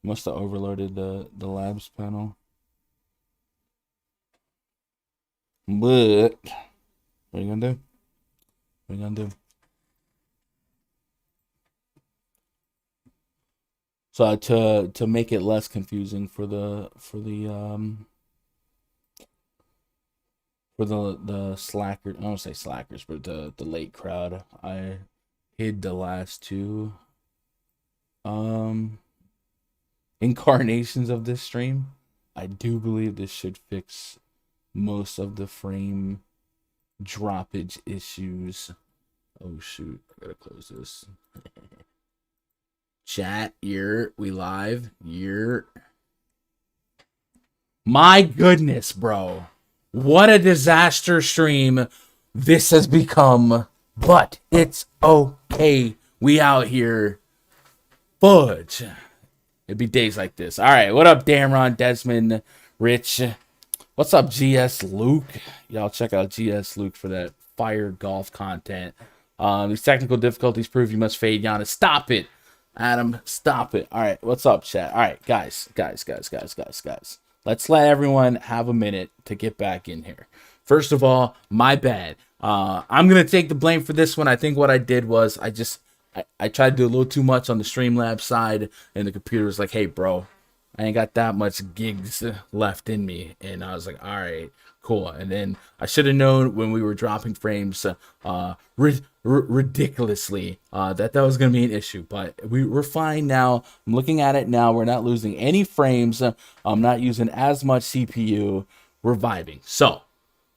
Must have overloaded the labs panel. But what are you gonna do? What are you gonna do? So to make it less confusing for the slackers, I don't say slackers, but the late crowd, I hid the last two um incarnations of this stream. I do believe this should fix most of the frame droppage issues. Oh shoot, I gotta close this. Chat, we live. My goodness, bro. What a disaster stream this has become. But it's okay. We out here. Fudge. It'd be days like this. All right, what up, Damron, Desmond, Rich? What's up, GS Luke? Y'all check out GS Luke for that fire golf content. These technical difficulties prove you must fade Giannis. Stop it, Adam. Stop it. All right, what's up, chat? All right, guys. Let's let everyone have a minute to get back in here. First of all, my bad. I'm going to take the blame for this one. I think what I did was I tried to do a little too much on the Streamlabs side, and the computer was like, hey, bro, I ain't got that much gigs left in me. And I was like, all right, cool. And then I should have known when we were dropping frames ridiculously that was going to be an issue. But we're fine now. I'm looking at it now. We're not losing any frames. I'm not using as much CPU. We're vibing. So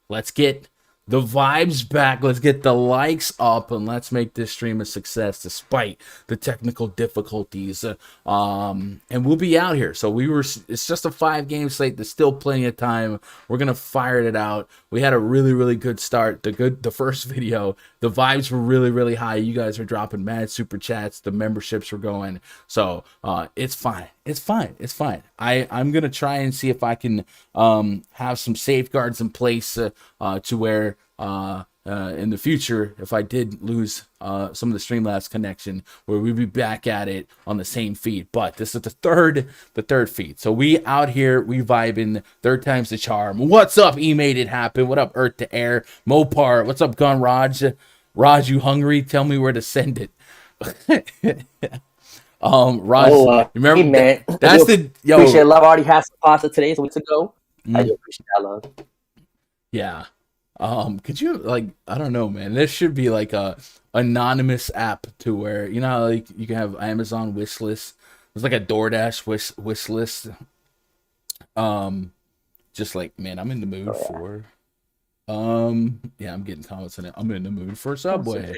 let's get the vibes back. Let's get the likes up, and let's make this stream a success despite the technical difficulties. And we'll be out here. So it's just a 5-game slate. There's still plenty of time. We're gonna fire it out. We had a really, really good start. The first video, the vibes were really, really high. You guys are dropping mad super chats. The memberships were going. So it's fine. It's fine. I'm gonna try and see if I can have some safeguards in place to where in the future, if I did lose some of the Streamlabs connection, where we'd be back at it on the same feed. But this is the third feed. So we out here, we vibing. Third time's the charm. What's up? E made it happen. What up, Earth to Air? Mopar. What's up, Gun Raj? Raj, you hungry? Tell me where to send it. Raj, remember hey, man, that's the yo. Appreciate love. I already had some pasta today, so weeks ago. I do appreciate that love. Yeah. Could you I don't know, man. There should be like a anonymous app to where you know how, like you can have Amazon wish list. There's like a DoorDash wish list. Just like, man, I'm in the mood for. Yeah, I'm getting comments on it. I'm in the mood for Subway.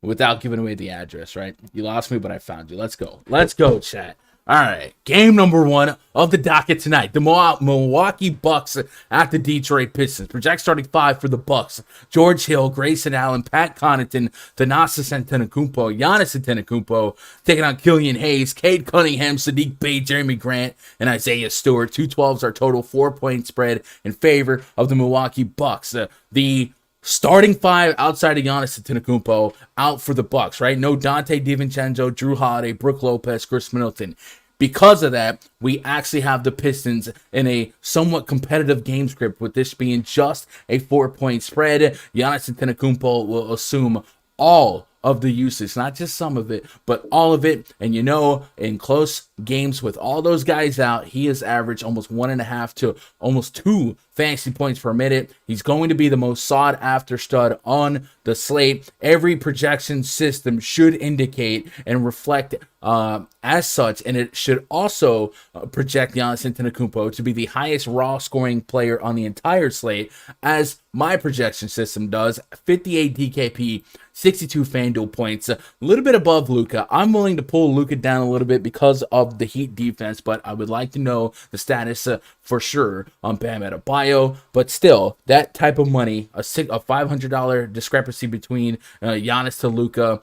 Without giving away the address, right? You lost me, but I found you. Let's go, chat. All right, game number 1 of the docket tonight. The Milwaukee Bucks at the Detroit Pistons. Project starting 5 for the Bucks. George Hill, Grayson Allen, Pat Connaughton, Thanasis Antetokounmpo, Giannis Antetokounmpo, taking on Killian Hayes, Cade Cunningham, Sadiq Bey, Jeremy Grant, and Isaiah Stewart. 212s are total 4-point spread in favor of the Milwaukee Bucks. The starting 5 outside of Giannis Antetokounmpo out for the Bucks, right? No Dante DiVincenzo, Drew Holiday, Brook Lopez, Chris Middleton. Because of that, we actually have the Pistons in a somewhat competitive game script, with this being just a 4-point spread. Giannis Antetokounmpo will assume all of the usage, not just some of it, but all of it. And you know, in close games with all those guys out, he has averaged almost 1.5 to almost 2 fantasy points per minute. He's going to be the most sought after stud on the slate. Every projection system should indicate and reflect as such, and it should also project Giannis Antetokounmpo to be the highest raw scoring player on the entire slate, as my projection system does. 58 DKP, 62 FanDuel points, a little bit above Luka. I'm willing to pull Luka down a little bit because of the Heat defense, but I would like to know the status for sure on Bam Adebayo. But still, that type of money, a $500 discrepancy between Giannis to Luka,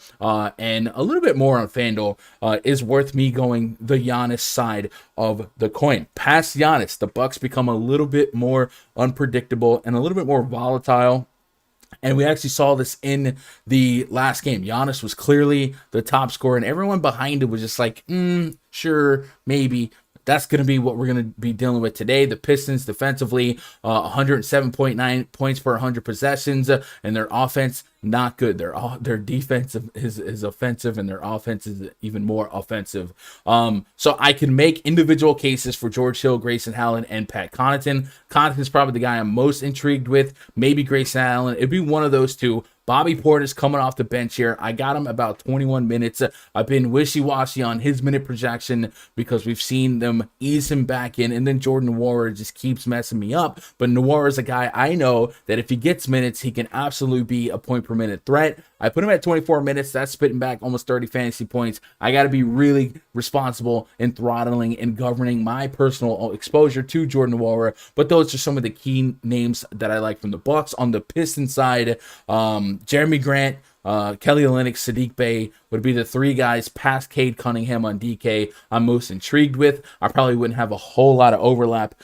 and a little bit more on FanDuel, is worth me going the Giannis side of the coin. Past Giannis, the Bucks become a little bit more unpredictable and a little bit more volatile. And we actually saw this in the last game. Giannis was clearly the top scorer, and everyone behind it was just like, Sure, maybe. That's going to be what we're going to be dealing with today. The Pistons defensively, 107.9 points per 100 possessions, and their offense not good. Their defense is offensive, and their offense is even more offensive. So I can make individual cases for George Hill, Grayson Allen, and Pat Connaughton. Connaughton's probably the guy I'm most intrigued with. Maybe Grayson Allen. It'd be one of those two. Bobby Portis coming off the bench here. I got him about 21 minutes. I've been wishy-washy on his minute projection because we've seen them ease him back in, and then Jordan Nwora just keeps messing me up. But Nwora is a guy I know that if he gets minutes, he can absolutely be a point-per-minute threat. I put him at 24 minutes. That's spitting back almost 30 fantasy points. I got to be really responsible in throttling and governing my personal exposure to Jordan Nwora. But those are some of the key names that I like from the Bucks. On the Pistons side, Jeremy Grant, Kelly Olynyk, Sadiq Bey would be the three guys past Cade Cunningham on DK I'm most intrigued with. I probably wouldn't have a whole lot of overlap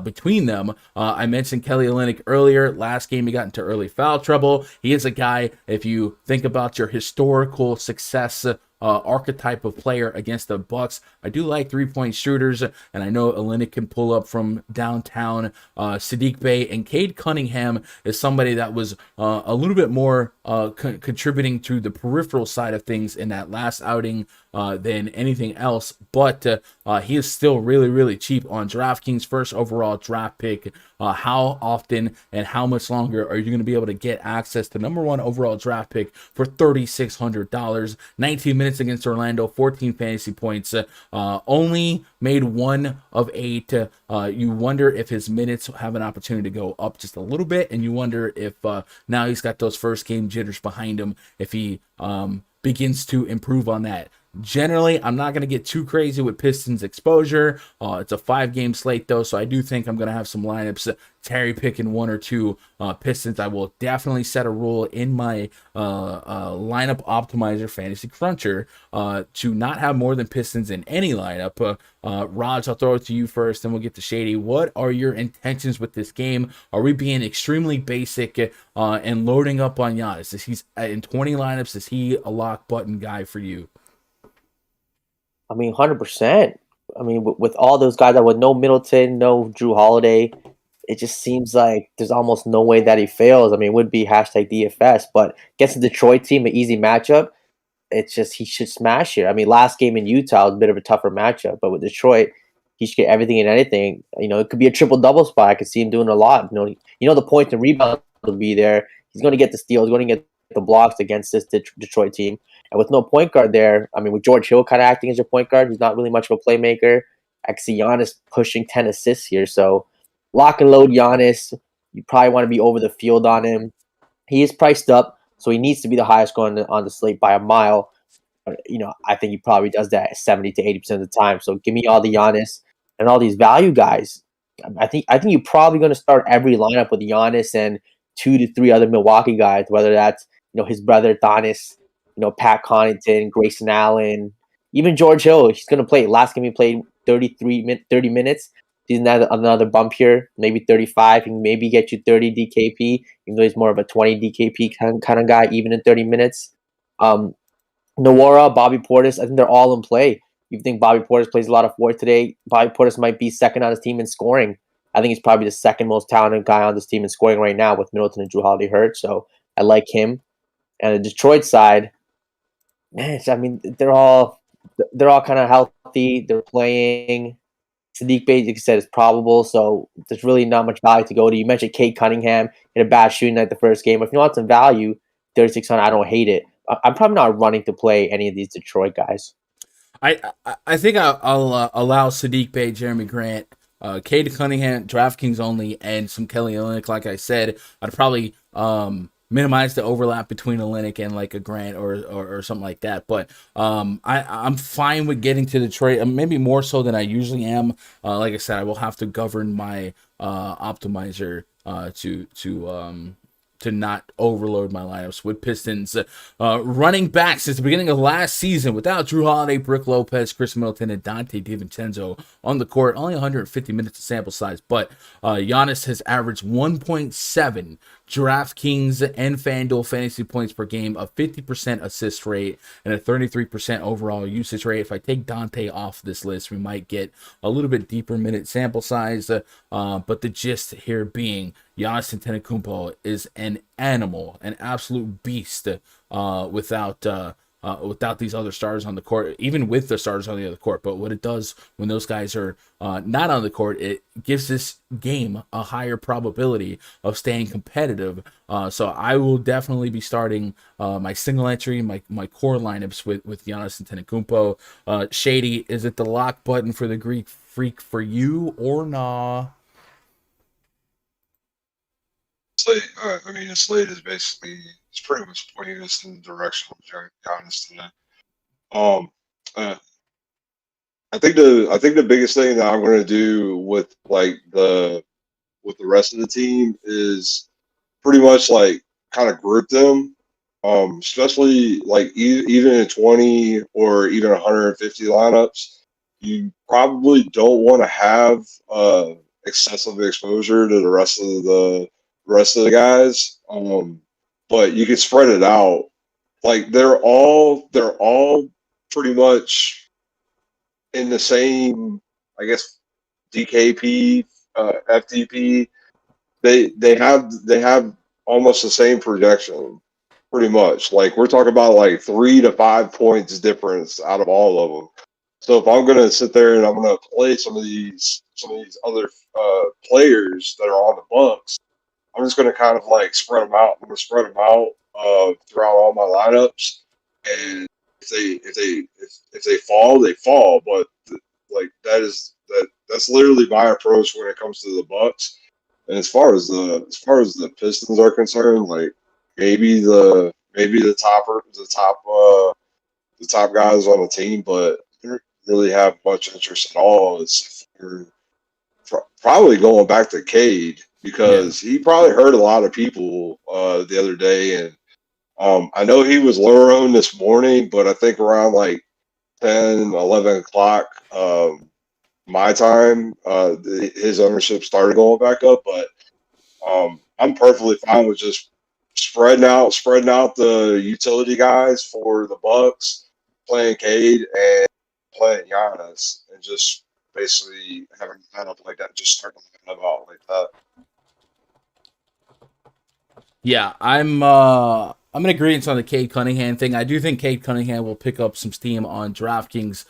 between them. I mentioned Kelly Olynyk earlier. Last game he got into early foul trouble. He is a guy, if you think about your historical success archetype of player against the Bucks, I do like 3-point shooters, and I know Olynyk can pull up from downtown. Sadiq Bey and Cade Cunningham is somebody that was a little bit more contributing to the peripheral side of things in that last outing than anything else, but he is still really, really cheap on DraftKings. First overall draft pick. How often and how much longer are you going to be able to get access to number one overall draft pick for $3,600? 19 minutes against Orlando, 14 fantasy points, only made 1 of 8. You wonder if his minutes have an opportunity to go up just a little bit, and you wonder if now he's got those first game jitters behind him, if he begins to improve on that. Generally, I'm not going to get too crazy with Pistons exposure. It's a 5-game slate, though, so I do think I'm going to have some lineups Terry picking 1 or 2 Pistons. I will definitely set a rule in my lineup optimizer fantasy cruncher to not have more than Pistons in any lineup. Raj, I'll throw it to you first, then we'll get to Shady. What are your intentions with this game? Are we being extremely basic and loading up on Giannis? Is he's in 20 lineups? Is he a lock button guy for you? I mean, 100%. I mean, with all those guys that with no Middleton, no Drew Holiday, it just seems like there's almost no way that he fails. I mean, it would be hashtag DFS, but against the Detroit team, an easy matchup. It's just he should smash here. I mean, last game in Utah was a bit of a tougher matchup, but with Detroit, he should get everything and anything. You know, it could be a triple-double spot. I could see him doing a lot. You know the points and rebounds will be there. He's going to get the steals, going to get the blocks against this Detroit team. And with no point guard there, I mean, with George Hill kind of acting as your point guard, he's not really much of a playmaker. I can see Giannis pushing 10 assists here. So lock and load Giannis. You probably want to be over the field on him. He is priced up, so he needs to be the highest scorer on the slate by a mile. You know, I think he probably does that 70 to 80% of the time. So give me all the Giannis and all these value guys. I think you're probably going to start every lineup with Giannis and 2 to 3 other Milwaukee guys, whether that's his brother Donis, Pat Connaughton, Grayson Allen, even George Hill. He's going to play. Last game he played 30 minutes. He's another bump here, maybe 35. He can maybe get you 30 DKP, even though he's more of a 20 DKP kind of guy, even in 30 minutes. Nwora, Bobby Portis, I think they're all in play. You think Bobby Portis plays a lot of fourth today? Bobby Portis might be second on his team in scoring. I think he's probably the second most talented guy on this team in scoring right now with Middleton and Drew Holiday hurt. So I like him. And the Detroit side, man, I mean, they're all kind of healthy. They're playing. Sadiq Bey, like I said, is probable, so there's really not much value to go to. You mentioned Cade Cunningham in a bad shooting night the first game. If you want some value, 3,600, I don't hate it. I'm probably not running to play any of these Detroit guys. I think I'll allow Sadiq Bey, Jeremy Grant, Cade Cunningham, DraftKings only, and some Kelly Olynyk. Like I said, I'd probably minimize the overlap between Olynyk and like a Grant or something like that. But I'm fine with getting to Detroit, maybe more so than I usually am. Like I said, I will have to govern my optimizer to not overload my lineups with Pistons running back since the beginning of last season without Drew Holiday, Brook Lopez, Chris Middleton, and Dante DiVincenzo on the court. Only 150 minutes of sample size, but Giannis has averaged 1.7 DraftKings and Fanduel fantasy points per game, a 50% assist rate, and a 33% overall usage rate. If I take Dante off this list, we might get a little bit deeper minute sample size, but the gist here being Giannis Antetokounmpo is an animal, an absolute beast without these other stars on the court, even with the stars on the other court. But what it does when those guys are not on the court, it gives this game a higher probability of staying competitive. So I will definitely be starting my single entry, my core lineups with Giannis Antetokounmpo. Shady, is it the lock button for the Greek Freak for you or nah? Slate, Slate is basically it's pretty much pointing us in the direction of Giannis today. Uh, I think the biggest thing that I'm going to do with the rest of the team is pretty much kind of group them, especially even in 20 or even 150 lineups. You probably don't want to have excessive exposure to the rest of the guys, but you can spread it out. They're all pretty much in the same, I guess, DKP, FTP. They have almost the same projection, pretty much. We're talking about 3 to 5 points difference out of all of them. So if I'm gonna sit there and I'm gonna play some of these other players that are on the Bucks, I'm just going to kind of spread them out. I'm going to spread them out throughout all my lineups, and if they fall, they fall. But that's literally my approach when it comes to the Bucks. And as far as the Pistons are concerned, maybe the top guys on the team, but they don't really have much interest at all. It's probably going back to Cade, because he probably hurt a lot of people the other day. And I know he was lower owned this morning, but I think around 10, 11 o'clock my time, his ownership started going back up. But I'm perfectly fine with just spreading out the utility guys for the Bucks, playing Cade and playing Giannis, and just basically having a lineup like that, just starting to lineup out like that. Yeah, I'm in agreement on the Cade Cunningham thing. I do think Cade Cunningham will pick up some steam on DraftKings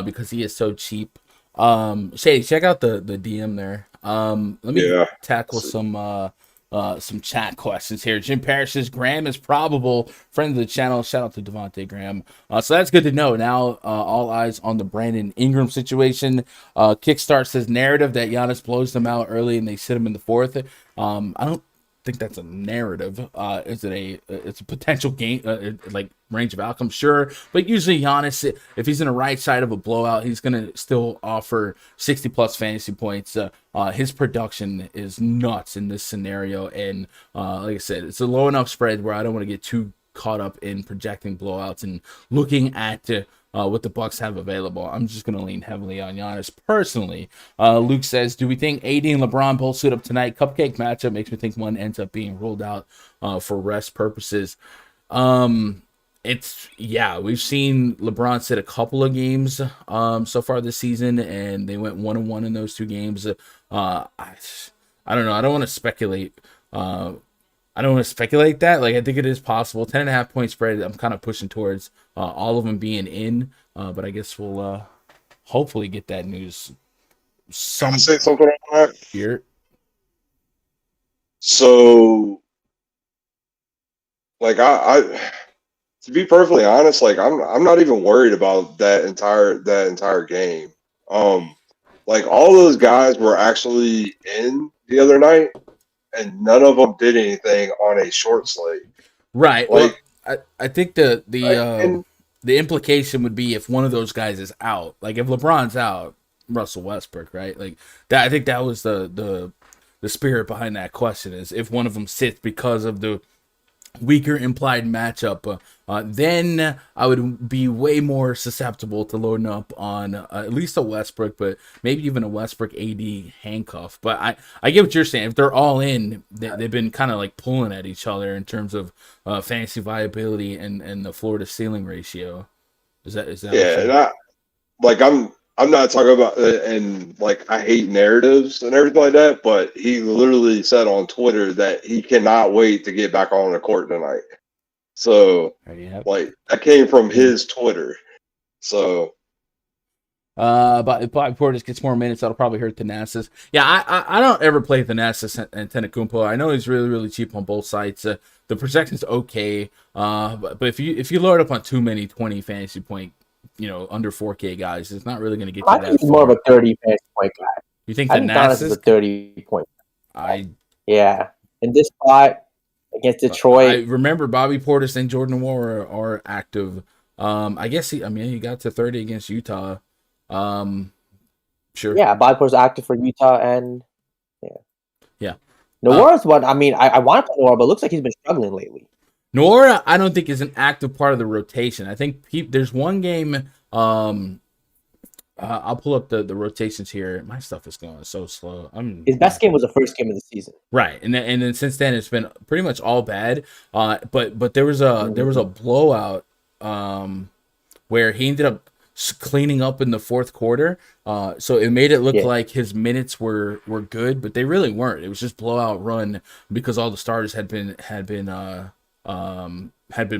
because he is so cheap. Shady, check out the DM there. Let me tackle some chat questions here. Jim Parrish says Graham is probable. Friend of the channel. Shout out to Devontae Graham. So that's good to know. Now all eyes on the Brandon Ingram situation. Kickstart says narrative that Giannis blows them out early and they sit him in the fourth. I don't think that's a narrative. Is it it's a potential game, range of outcomes? Sure, but usually Giannis, if he's in the right side of a blowout, he's gonna still offer 60 plus fantasy points. His production is nuts in this scenario, and like I said, it's a low enough spread where I don't want to get too caught up in projecting blowouts and looking at what the Bucks have available. I'm just going to lean heavily on Giannis personally. Luke says, do we think AD and LeBron both suit up tonight? Cupcake matchup makes me think one ends up being ruled out for rest purposes. We've seen LeBron sit a couple of games so far this season, and they went 1-1 in those 2 games. I don't know. I don't want to speculate. That. I think it is possible. 10.5 point spread. I'm kind of pushing towards all of them being in, but I guess we'll hopefully get that news. Can I say something on that? Here. So, I to be perfectly honest, I'm not even worried about that entire game. All those guys were actually in the other night, and none of them did anything on a short slate. Right. I think the implication would be if one of those guys is out, if LeBron's out, Russell Westbrook, right? That I think that was the the spirit behind that question is if one of them sits because of the weaker implied matchup, then I would be way more susceptible to loading up on at least a Westbrook, but maybe even a Westbrook AD handcuff. But I get what you're saying. If they're all in, they've been kind of like pulling at each other in terms of fantasy viability and the floor to ceiling ratio. Is that yeah? I'm not talking about and like I hate narratives and everything like that, but he literally said on Twitter that he cannot wait to get back on the court tonight. So like that came from his Twitter. So but if Bobby Portis gets more minutes, that'll probably hurt Thanasis. Yeah, I don't ever play Thanasis and Antetokounmpo. I know he's really, really cheap on both sides. The projection's okay, but if you load up on too many 20 fantasy point, under 4K guys, it's not really going to get you that far. He's more of a 30 fantasy point guy. You think Thanasis is a 30 point guy? Yeah. In this spot against Detroit. I remember Bobby Portis and Jordan Nwora are active. I guess he got to 30 against Utah. Sure. Yeah, Bobby Portis active for Utah and yeah. Nwora's one. I mean, I want to play Nwora, but it looks like he's been struggling lately. Nwora, I don't think is an active part of the rotation. I think there's one game. I'll pull up the rotations here. My stuff is going so slow. His best game was the first game of the season, right? And then since then it's been pretty much all bad. But there was a blowout where he ended up cleaning up in the fourth quarter. So it made it look like his minutes were good, but they really weren't. It was just blowout run because all the starters had been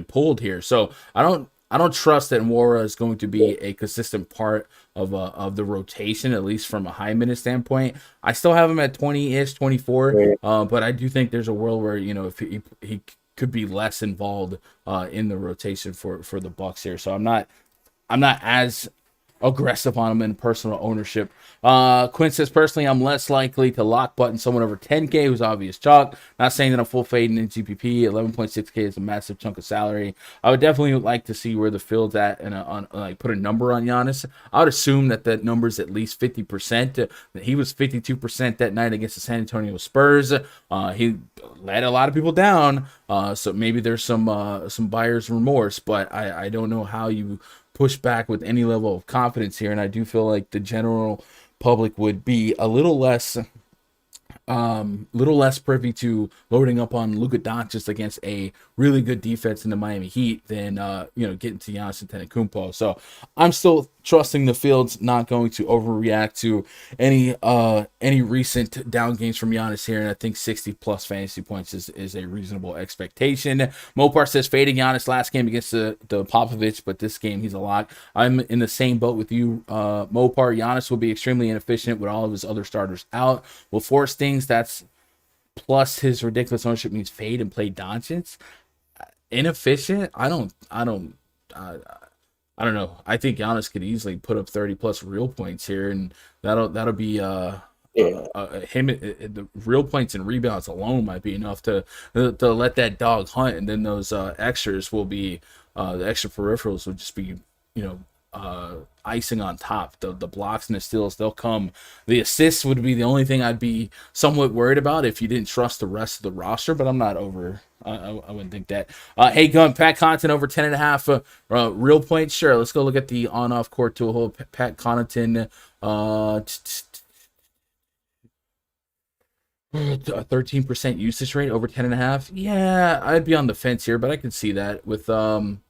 pulled here. So I don't trust that Nwora is going to be a consistent part of the rotation, at least from a high minute standpoint. I still have him at 20-ish, 24, but I do think there's a world where if he could be less involved in the rotation for the Bucks here. So I'm not as aggressive on him in personal ownership. Quinn says, personally, I'm less likely to lock button someone over 10K who's obvious chalk. Not saying that I'm full fading in GPP. 11.6K is a massive chunk of salary. I would definitely like to see where the field's at and put a number on Giannis. I would assume that number's at least 50%. He was 52% that night against the San Antonio Spurs. He let a lot of people down. So maybe there's some buyer's remorse, but I don't know how you push back with any level of confidence here, and I do feel like the general public would be a little less privy to loading up on Luka Doncic against a really good defense in the Miami Heat than getting to Giannis Antetokounmpo. So I'm still trusting the field's not going to overreact to any recent down games from Giannis here, and I think 60 plus fantasy points is a reasonable expectation. Mopar says fading Giannis last game against the Popovich, but this game he's a lock. I'm in the same boat with you, Mopar. Giannis will be extremely inefficient with all of his other starters out. Will force things. That's plus his ridiculous ownership means fade and play Doncic. Inefficient? I don't know. I think Giannis could easily put up 30 plus real points here, and that'll be him. The real points and rebounds alone might be enough to let that dog hunt, and then those extras will be the extra peripherals will just be icing on top. The blocks and the steals, they'll come. The assists would be the only thing I'd be somewhat worried about if you didn't trust the rest of the roster, but I'm not over. I wouldn't think that. Hey, Gun, Pat Connaughton over 10.5 real points. Sure, let's go look at the on-off court to a whole Pat Connaughton. 13% usage rate over 10.5. Yeah, I'd be on the fence here, but I can see that with Allen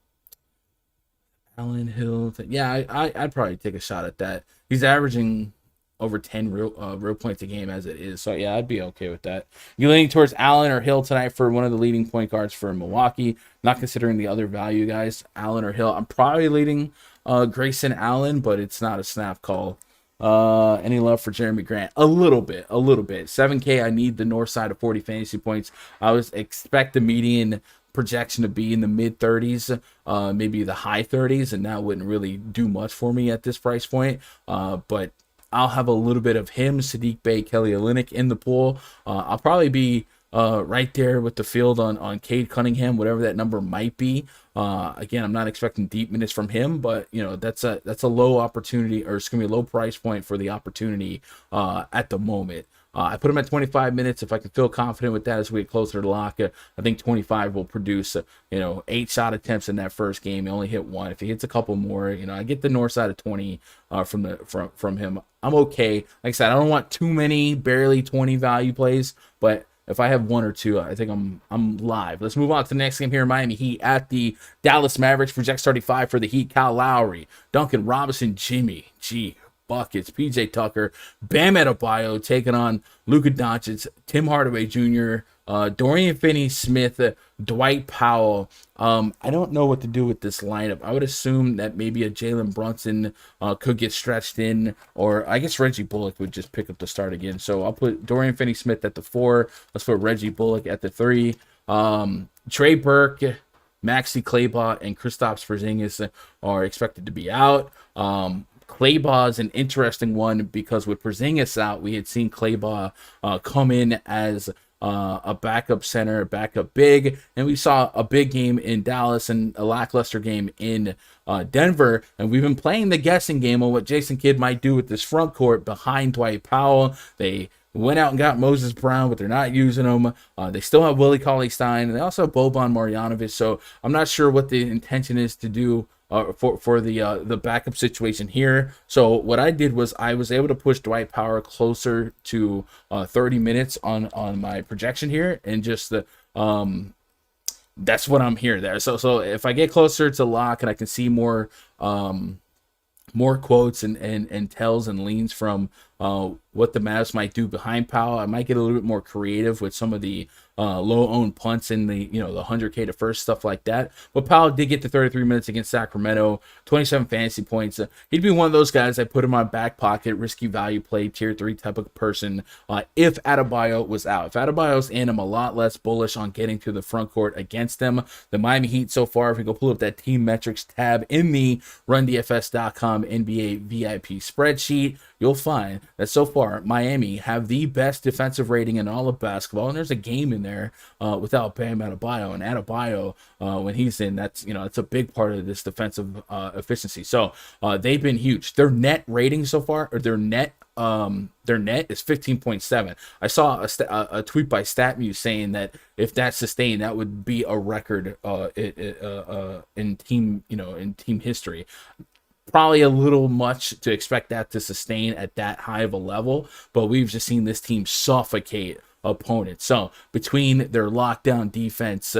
Hill. Yeah, I'd probably take a shot at that. He's averaging over 10 real points a game as it is. So, yeah, I'd be okay with that. You leaning towards Allen or Hill tonight for one of the leading point guards for Milwaukee? Not considering the other value guys, Allen or Hill. I'm probably leading Grayson Allen, but it's not a snap call. Any love for Jeremy Grant? A little bit. 7K, I need the north side of 40 fantasy points. I was expect the median projection to be in the mid 30s, maybe the high 30s, and that wouldn't really do much for me at this price point. But I'll have a little bit of him, Sadiq Bey, Kelly Olynyk in the pool. I'll probably be right there with the field on Cade Cunningham, whatever that number might be. Again, I'm not expecting deep minutes from him, but that's a low opportunity, or it's gonna be a low price point for the opportunity at the moment. I put him at 25 minutes. If I can feel confident with that as we get closer to lock, I think 25 will produce, 8 shot attempts in that first game. He only hit one. If he hits a couple more, I get the north side of 20 from him. I'm okay. Like I said, I don't want too many barely 20 value plays, but if I have one or two, I think I'm live. Let's move on to the next game here. Miami Heat at the Dallas Mavericks. Projects 35 for the Heat. Kyle Lowry, Duncan Robinson, Jimmy G buckets, PJ Tucker, Bam Adebayo taking on Luka Doncic, Tim Hardaway Jr., Dorian Finney-Smith, Dwight Powell. I don't know what to do with this lineup. I would assume that maybe a Jalen Brunson could get stretched in, or I guess Reggie Bullock would just pick up the start again. So I'll put Dorian Finney-Smith at the 4. Let's put Reggie Bullock at the 3. Trey Burke, Maxi Kleber, and Kristaps Porzingis are expected to be out. Kleber is an interesting one because with Porzingis out, we had seen Kleber come in as a backup center, a backup big, and we saw a big game in Dallas and a lackluster game in Denver, and we've been playing the guessing game on what Jason Kidd might do with this front court behind Dwight Powell. They went out and got Moses Brown, but they're not using him. They still have Willie Cauley-Stein, and they also have Boban Marjanovic, so I'm not sure what the intention is to do for the backup situation here. So what I did was I was able to push Dwight Powell closer to 30 minutes on my projection here, and just that's what I'm here there. So if I get closer to lock and I can see more quotes and tells and leans from what the Mavs might do behind Powell, I might get a little bit more creative with some of the low-owned punts in the the 100K to first, stuff like that. But Powell did get to 33 minutes against Sacramento, 27 fantasy points. He'd be one of those guys I put in my back pocket, risky value play, tier 3 type of person if Adebayo was out. If Adebayo's in, I'm a lot less bullish on getting to the front court against them. The Miami Heat so far, if we go pull up that team metrics tab in the RunDFS.com NBA VIP spreadsheet, you'll find that so far Miami have the best defensive rating in all of basketball, and there's a game in there without Bam Adebayo, and Adebayo when he's in, that's it's a big part of this defensive efficiency. So they've been huge. Their net rating so far, or their net is 15.7. I saw a tweet by StatMuse saying that if that's sustained, that would be a record in team history. Probably a little much to expect that to sustain at that high of a level, but we've just seen this team suffocate opponents. So between their lockdown defense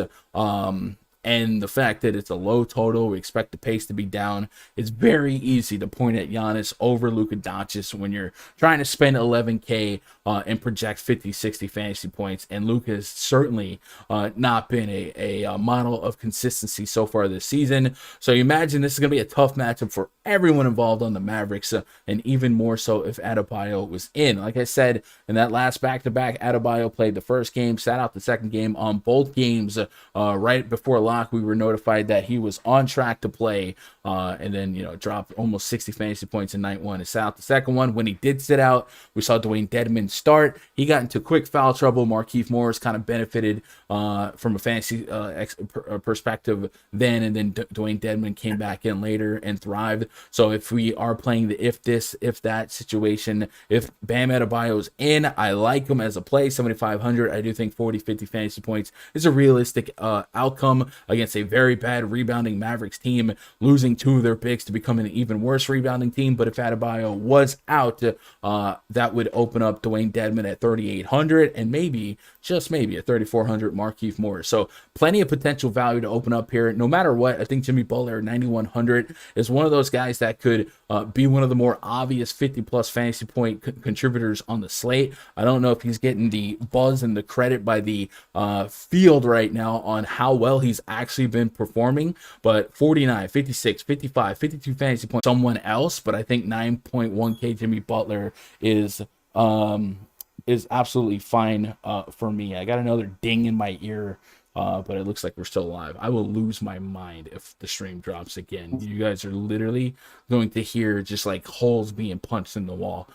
and the fact that it's a low total, we expect the pace to be down, it's very easy to point at Giannis over Luka Doncic when you're trying to spend 11K and project 50, 60 fantasy points. And Luka has certainly not been a model of consistency so far this season. So you imagine this is going to be a tough matchup for everyone involved on the Mavericks, and even more so if Adebayo was in. Like I said, in that last back-to-back, Adebayo played the first game, sat out the second game. On both games right before lock, we were notified that he was on track to play, and then dropped almost 60 fantasy points in night one and sat out the second one. When he did sit out, we saw Dwayne Dedmon start. He got into quick foul trouble. Markieff Morris kind of benefited from a fantasy perspective then, and then Dwayne Dedmon came back in later and thrived. So if we are playing the if this, if that situation, if Bam Adebayo's in, I like him as a play, 7,500. I do think 40, 50 fantasy points is a realistic outcome against a very bad rebounding Mavericks team, losing 2 of their picks to become an even worse rebounding team. But if Adebayo was out, that would open up Dwayne Dedmon at 3,800 and maybe, just maybe, at 3,400 Markieff Morris. So plenty of potential value to open up here. No matter what, I think Jimmy Butler, 9,100, is one of those guys that could be one of the more obvious 50-plus fantasy point contributors on the slate. I don't know if he's getting the buzz and the credit by the field right now on how well he's actually been performing, but 49, 56, 55, 52 fantasy points, someone else, but I think 9.1K Jimmy Butler is absolutely fine for me. I got another ding in my ear, but it looks like we're still alive. I will lose my mind if the stream drops again. You guys are literally going to hear just like holes being punched in the wall.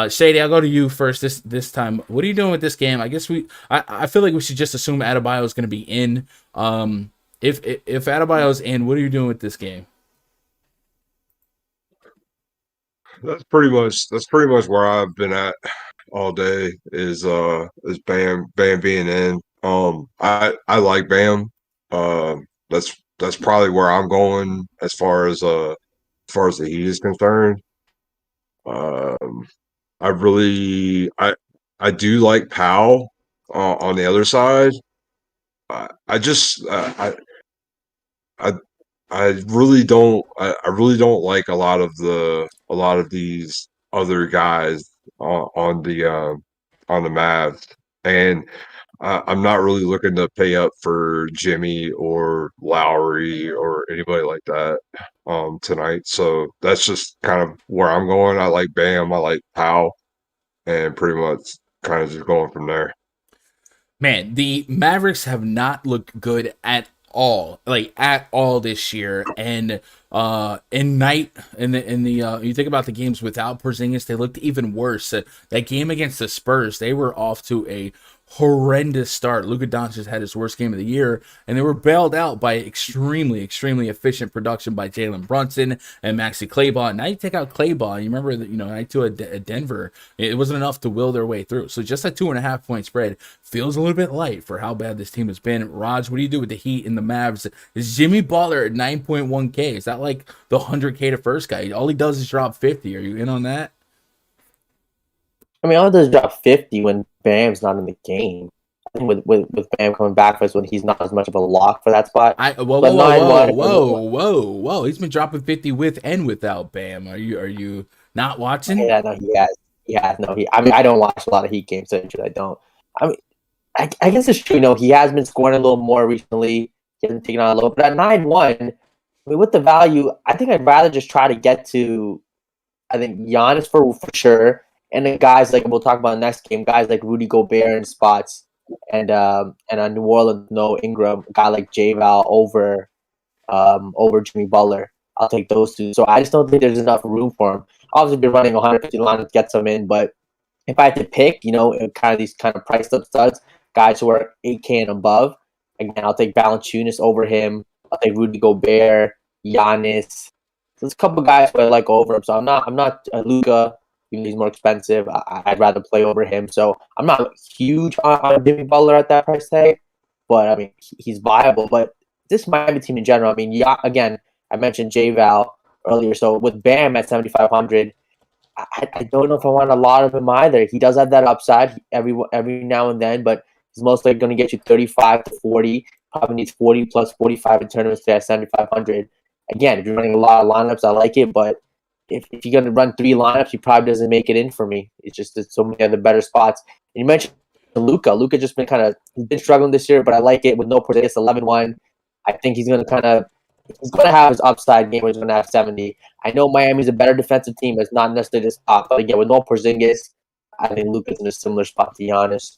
Shady, I'll go to you first this time. What are you doing with this game? I guess I feel like we should just assume Adebayo is going to be in. If Adebayo is in, what are you doing with this game? That's pretty much where I've been at. all day is Bam being in. I like Bam. That's probably where I'm going as far as the Heat is concerned. Um, I do like Powell on the other side. I just I I really don't I really don't like a lot of these other guys on the Mavs, and I'm not really looking to pay up for Jimmy or Lowry or anybody like that tonight. So that's just kind of where I'm going. I like Bam, I like Powell, and pretty much kind of just going from there. Man, the Mavericks have not looked good at all, like at all this year. And in the you think about the games without Porzingis, they looked even worse. That game against the Spurs, they were off to a horrendous start. Luka Doncic had his worst game of the year, and they were bailed out by extremely efficient production by Jalen Brunson and Maxi Kleber. Now you take out Kleber, you remember that night two at Denver, it wasn't enough to will their way through. So just a 2.5 point spread feels a little bit light for how bad this team has been. Raj, what do you do with the Heat and the Mavs? Is Jimmy Butler at 9.1K? Is that like the 100K to first guy? All he does is drop 50. Are you in on that? I mean, all he does is drop 50 when Bam's not in the game. I think with Bam coming back, that's when he's not as much of a lock for that spot. Whoa! He's been dropping 50 with and without Bam. Are you not watching? Yeah, no, he has. No, I mean, I don't watch a lot of Heat games, so I don't. I mean, I guess it's true. He has been scoring a little more recently. He hasn't taken on a little, but at 9-1, I mean, with the value, I think I'd rather just try to get to, I think, Giannis for sure, and then guys like we'll talk about in the next game, guys like Rudy Gobert in spots, and on New Orleans, no Ingram, a guy like J-Val over Jimmy Butler. I'll take those two. So I just don't think there's enough room for him. Obviously, been running 150 lineups, get some in, but if I had to pick, kind of these kind of priced up studs, guys who are 8K and above, again, I'll take Valanciunas over him. I'll take Rudy Gobert, Giannis. So there's a couple guys who I like over him. So I'm not Luka. Even though he's more expensive, I'd rather play over him. So I'm not huge on Jimmy Butler at that price tag, but I mean he's viable. But this Miami team in general, I mean, yeah, again, I mentioned J-Val earlier. So with Bam at 7,500. I don't know if I want a lot of him either. He does have that upside every now and then, but he's most likely going to get you 35 to 40. Probably needs 40 plus 45 in tournaments to at 7,500. Again, if you're running a lot of lineups, I like it, but if you're going to run 3 lineups, he probably doesn't make it in for me. It's just that so many other better spots. And you mentioned Luka. Luka just been he's been struggling this year, but I like it with no Porzingis 11-1. I think he's going to have his upside game where he's going to have 70. I know Miami's a better defensive team. It's not necessarily this top, but again, with no Porzingis, I think Luka's in a similar spot, to be honest.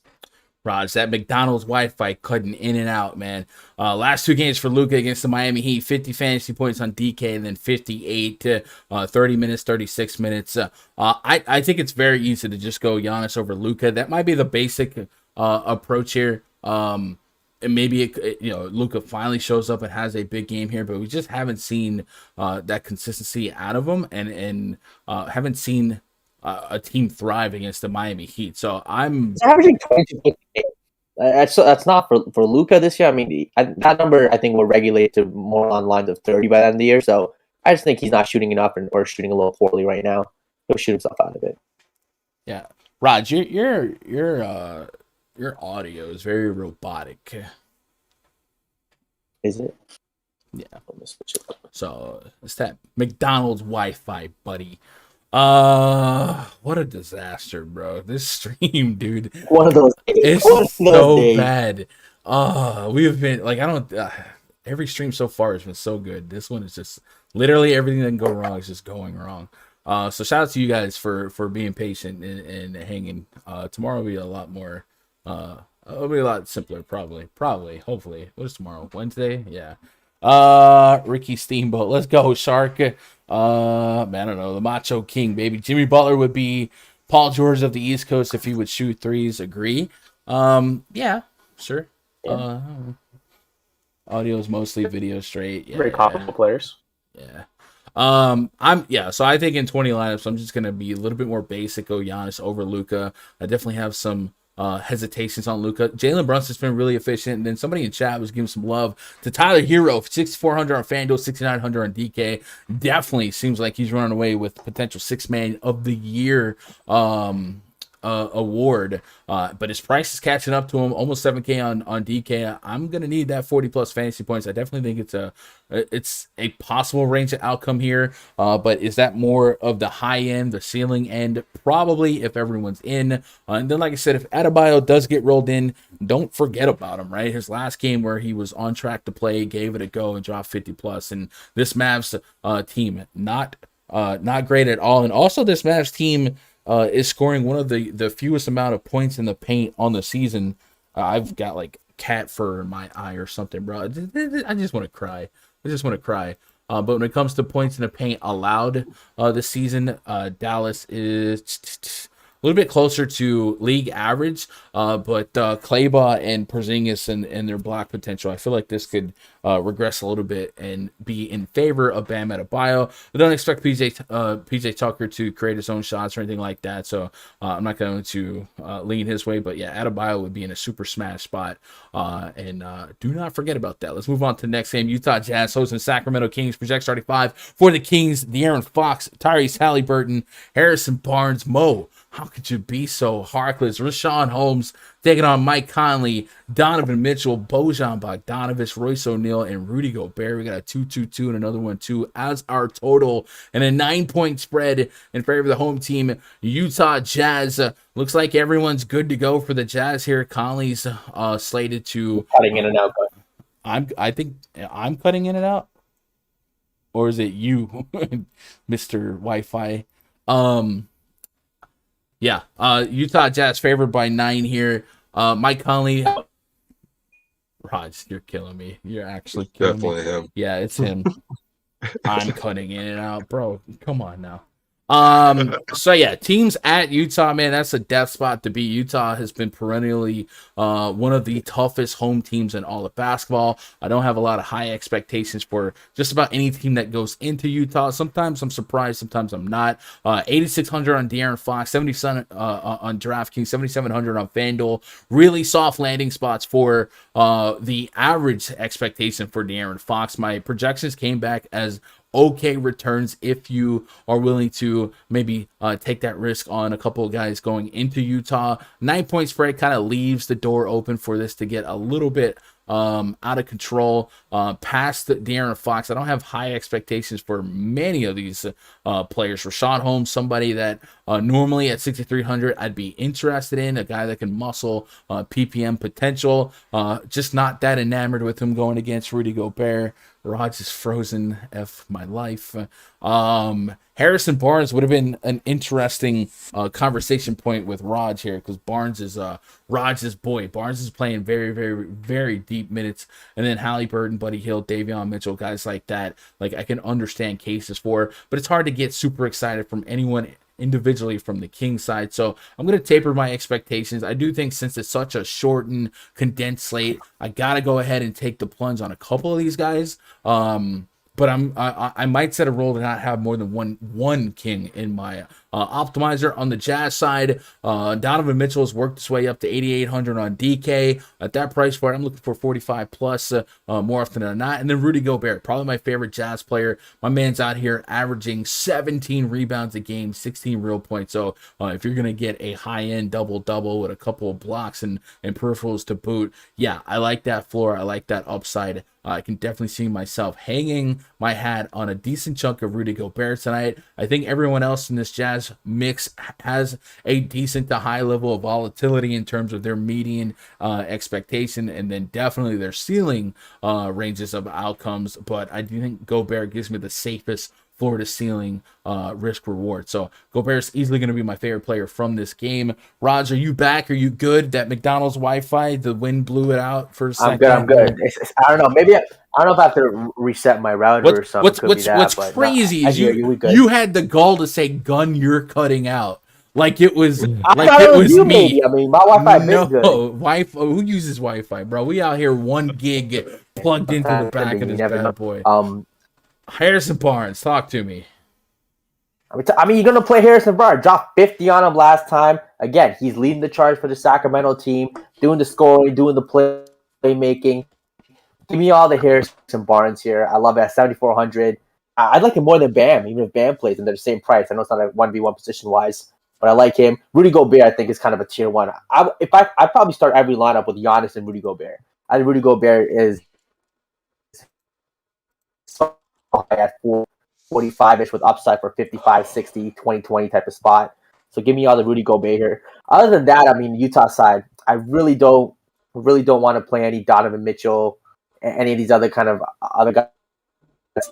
Raj, that McDonald's Wi-Fi cutting in and out, man. Last 2 games for Luka against the Miami Heat, 50 fantasy points on DK, and then 58 to 30 minutes, 36 minutes. I think it's very easy to just go Giannis over Luka. That might be the basic approach here. And maybe Luka finally shows up and has a big game here, but we just haven't seen that consistency out of him, and haven't seen a team thrive against the Miami Heat. So He's averaging 22. That's not for Luka this year. I mean, that number I think will regulate to more on lines of 30 by the end of the year. So I just think he's not shooting enough or shooting a little poorly right now. He'll shoot himself out of it. Yeah, Raj, your audio is very robotic. Is it? Yeah. So it's that McDonald's Wi-Fi, buddy. What a disaster, bro. This stream, dude. One of those days. It's so bad. We've been every stream so far has been so good. This one is just literally everything that can go wrong is just going wrong. So shout out to you guys for being patient and hanging. Tomorrow will be a lot more. It'll be a lot simpler, probably, hopefully. What is tomorrow? Wednesday? Yeah. Ricky Steamboat. Let's go, Shark. Man, I don't know. The Macho King, baby. Jimmy Butler would be Paul George of the East Coast if he would shoot threes. Agree. Yeah, sure. Yeah. Audio is mostly video straight. Yeah, very comparable players. Yeah. So I think in 20 lineups, I'm just gonna be a little bit more basic. Go Giannis over Luka. I definitely have some hesitations on Luka. Jalen Brunson's been really efficient. And then somebody in chat was giving some love to Tyler Hero, 6,400 on FanDuel, 6,900 on DK. Definitely seems like he's running away with potential 6-man of the year award, but his price is catching up to him, almost 7K on DK. I'm gonna need that 40 plus fantasy points. I definitely think it's a possible range of outcome here, but is that more of the high end, the ceiling end? Probably, if everyone's in. And then, like I said, if Adebayo does get rolled in, don't forget about him, right? His last game where he was on track to play, gave it a go and dropped 50 plus. And this Mavs team, not great at all. And also this Mavs team is scoring one of the fewest amount of points in the paint on the season. I've got like cat fur in my eye or something, bro. I just want to cry. But when it comes to points in the paint allowed this season, Dallas is a little bit closer to league average, but Kleber and Porzingis and their block potential, I feel like this could regress a little bit and be in favor of Bam Adebayo. I don't expect PJ Tucker to create his own shots or anything like that, so I'm not going to lean his way. But yeah, Adebayo would be in a super smash spot, and do not forget about that. Let's move on to the next game. Utah Jazz hosting Sacramento Kings. Project starting 5 for the Kings: De'Aaron Fox, Tyrese Halliburton, Harrison Barnes, Mo. How could you be so heartless? Rashawn Holmes taking on Mike Conley, Donovan Mitchell, Bojan Bogdanovic, Royce O'Neal, and Rudy Gobert. We got a 2-2-2 and another 1-2 as our total, and a 9-point spread in favor of the home team, Utah Jazz. Looks like everyone's good to go for the Jazz here. Conley's slated to cutting in and out. I think I'm cutting in and out, or is it you, Mr. Wi-Fi? Yeah, Utah Jazz favored by 9 here. Mike Conley. Raj, you're killing me. You're actually killing me. Definitely him. Yeah, it's him. I'm cutting in and out, bro. Come on now. So yeah, teams at Utah, man, that's a death spot to beat. Utah has been perennially one of the toughest home teams in all of basketball. I don't have a lot of high expectations for just about any team that goes into Utah. Sometimes I'm surprised, sometimes I'm not. 8,600 on De'Aaron Fox, 77 on DraftKings, 7,700 on FanDuel. Really soft landing spots for the average expectation for De'Aaron Fox. My projections came back as okay returns if you are willing to maybe take that risk on a couple of guys going into Utah. 9-point spread kind of leaves the door open for this to get a little bit out of control. Past De'Aaron Fox, I don't have high expectations for many of these players. Rashawn Holmes, somebody that normally at 6,300 I'd be interested in, a guy that can muscle PPM potential. Just not that enamored with him going against Rudy Gobert. Raj is frozen. F my life. Harrison Barnes would have been an interesting conversation point with Raj here, because Barnes is Raj's boy. Barnes is playing very, very, very deep minutes. And then Halliburton, Buddy Hield, Davion Mitchell, guys like that, like I can understand cases for, but it's hard to get super excited from anyone individually from the Kings side. So I'm going to taper my expectations. I do think since it's such a shortened, condensed slate, I got to go ahead and take the plunge on a couple of these guys. But I might set a rule to not have more than one King in my optimizer. On the Jazz side, Donovan Mitchell has worked his way up to 8,800 on DK. At that price point, I'm looking for 45 plus more often than not. And then Rudy Gobert, probably my favorite Jazz player. My man's out here averaging 17 rebounds a game, 16 real points. So if you're going to get a high-end double-double with a couple of blocks and peripherals to boot, yeah, I like that floor. I like that upside. I can definitely see myself hanging my hat on a decent chunk of Rudy Gobert tonight. I think everyone else in this Jazz mix has a decent to high level of volatility in terms of their median expectation, and then definitely their ceiling ranges of outcomes. But I do think Gobert gives me the safest floor to ceiling risk reward. So Gobert's easily going to be my favorite player from this game. Raj, are you back? Are you good? That McDonald's Wi-Fi, the wind blew it out for a second. I'm good. I don't know. Maybe I don't know if I have to reset my router or something. What's crazy is you had the gall to say, "Gun, you're cutting out." Like it was, like it was you, me. Maybe. I mean, my Wi-Fi is good. Wi-Fi. Who uses Wi-Fi, bro? We out here 1 gig plugged into the back of this bad boy. Harrison Barnes, talk to me. I mean, you're going to play Harrison Barnes. Dropped 50 on him last time. Again, he's leading the charge for the Sacramento team, doing the scoring, doing the playmaking. Give me all the Harrison Barnes here. I love it at 7,400. I'd like him more than Bam, even if Bam plays and they're the same price. I know it's not a 1v1 position-wise, but I like him. Rudy Gobert, I think, is kind of a tier 1. I'd probably start every lineup with Giannis and Rudy Gobert. I think Rudy Gobert is at 45-ish with upside for 55, 60, 20 type of spot. So give me all the Rudy Gobert here. Other than that, I mean, Utah side, I really don't want to play any Donovan Mitchell, any of these other kind of other guys.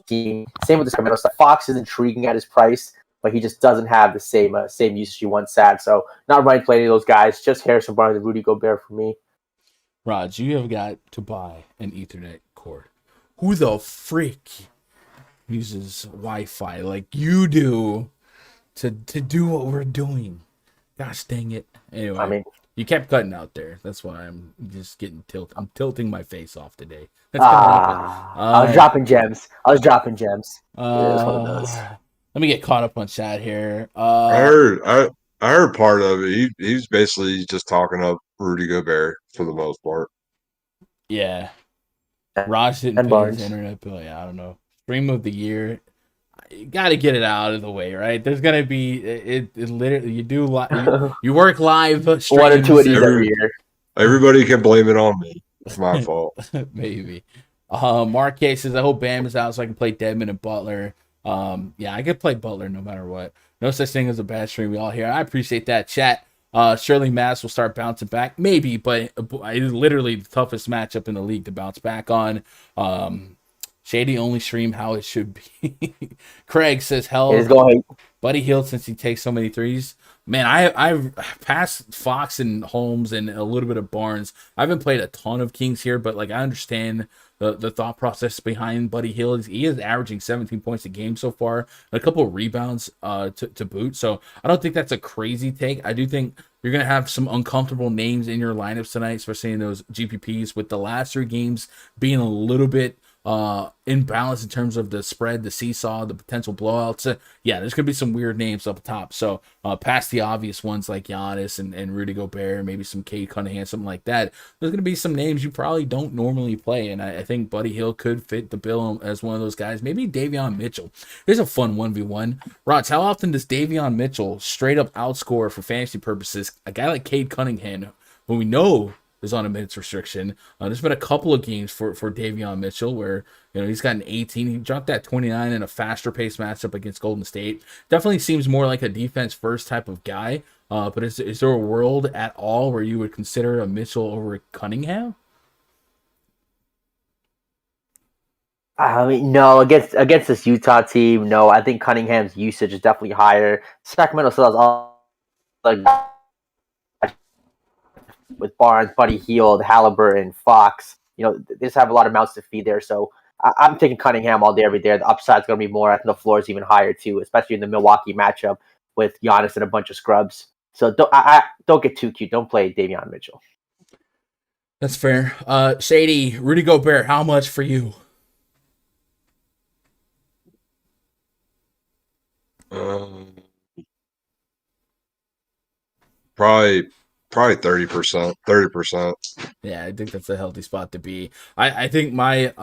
Team. Same with the Sacramento side. Fox is intriguing at his price, but he just doesn't have the same usage he once had. So not running play any of those guys. Just Harrison Barnes and Rudy Gobert for me. Raj, you have got to buy an Ethernet cord. Who the freak uses Wi-Fi like you do to do what we're doing? Gosh dang it. Anyway, I mean, you kept cutting out there. That's why I'm just getting tilted. I'm tilting my face off today. That's I was dropping gems. That's what it does. Let me get caught up on chat here. I heard part of it. He's basically just talking up Rudy Gobert for the most part. Yeah. Raj didn't pay his internet bill. Yeah, I don't know. Stream of the year. You got to get it out of the way, right? There's gonna be it literally. You work live. 1 or 2 of these every year. Everybody can blame it on me. It's my fault. Maybe. Marquez says, I hope Bam is out so I can play Dedmon and Butler. Yeah, I could play Butler no matter what. No such thing as a bad stream. We all hear. I appreciate that, chat. Surely Mavs will start bouncing back. Maybe, but it's literally the toughest matchup in the league to bounce back on. Shady only stream how it should be. Craig says, hell, Buddy Hield since he takes so many threes. Man, I've passed Fox and Holmes and a little bit of Barnes. I haven't played a ton of Kings here, but like I understand the thought process behind Buddy Hield. He is averaging 17 points a game so far, and a couple of rebounds to boot. So I don't think that's a crazy take. I do think you're going to have some uncomfortable names in your lineups tonight, especially in those GPPs, with the last 3 games being a little bit imbalance in terms of the spread, the seesaw, the potential blowouts. Yeah, there's gonna be some weird names up top. So past the obvious ones like Giannis and Rudy Gobert, maybe some Cade Cunningham, something like that. There's gonna be some names you probably don't normally play, and I think Buddy Hield could fit the bill as one of those guys. Maybe Davion Mitchell. Here's a fun 1v1. Rods, how often does Davion Mitchell straight up outscore for fantasy purposes a guy like Cade Cunningham, when we know is on a minutes restriction? There's been a couple of games for Davion Mitchell where he's got an 18. He dropped that 29 in a faster paced matchup against Golden State. Definitely seems more like a defense first type of guy. But is there a world at all where you would consider a Mitchell over Cunningham? I mean, no, against this Utah team, no. I think Cunningham's usage is definitely higher. Sacramento still has all like with Barnes, Buddy Hield, Halliburton, Fox. They just have a lot of mouths to feed there. So I'm taking Cunningham all day, every day. The upside's going to be more. I think the floor is even higher, too, especially in the Milwaukee matchup with Giannis and a bunch of scrubs. So don't get too cute. Don't play Davion Mitchell. That's fair. Shady, Rudy Gobert, how much for you? Probably 30%. 30%. Yeah, I think that's a healthy spot to be. I think my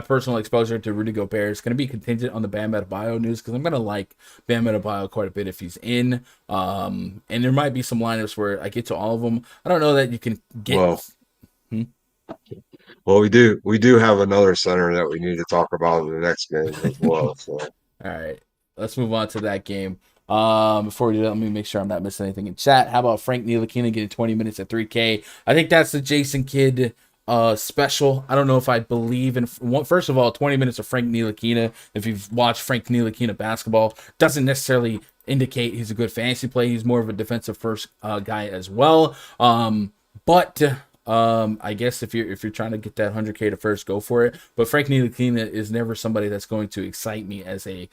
personal exposure to Rudy Gobert is going to be contingent on the Bam Adebayo news, because I'm going to like Bam Adebayo quite a bit if he's in. And there might be some lineups where I get to all of them. I don't know that you can get. Well, we do have another center that we need to talk about in the next game as well. So. All right, let's move on to that game. Before we do that, let me make sure I'm not missing anything in chat. How about Frank Ntilikina getting 20 minutes at 3K? I think that's the Jason Kidd special. I don't know if I believe in. First of all, 20 minutes of Frank Ntilikina, if you've watched Frank Ntilikina basketball, doesn't necessarily indicate he's a good fantasy play. He's more of a defensive first guy as well. But I guess if you're trying to get that 100K to first, go for it. But Frank Ntilikina is never somebody that's going to excite me as a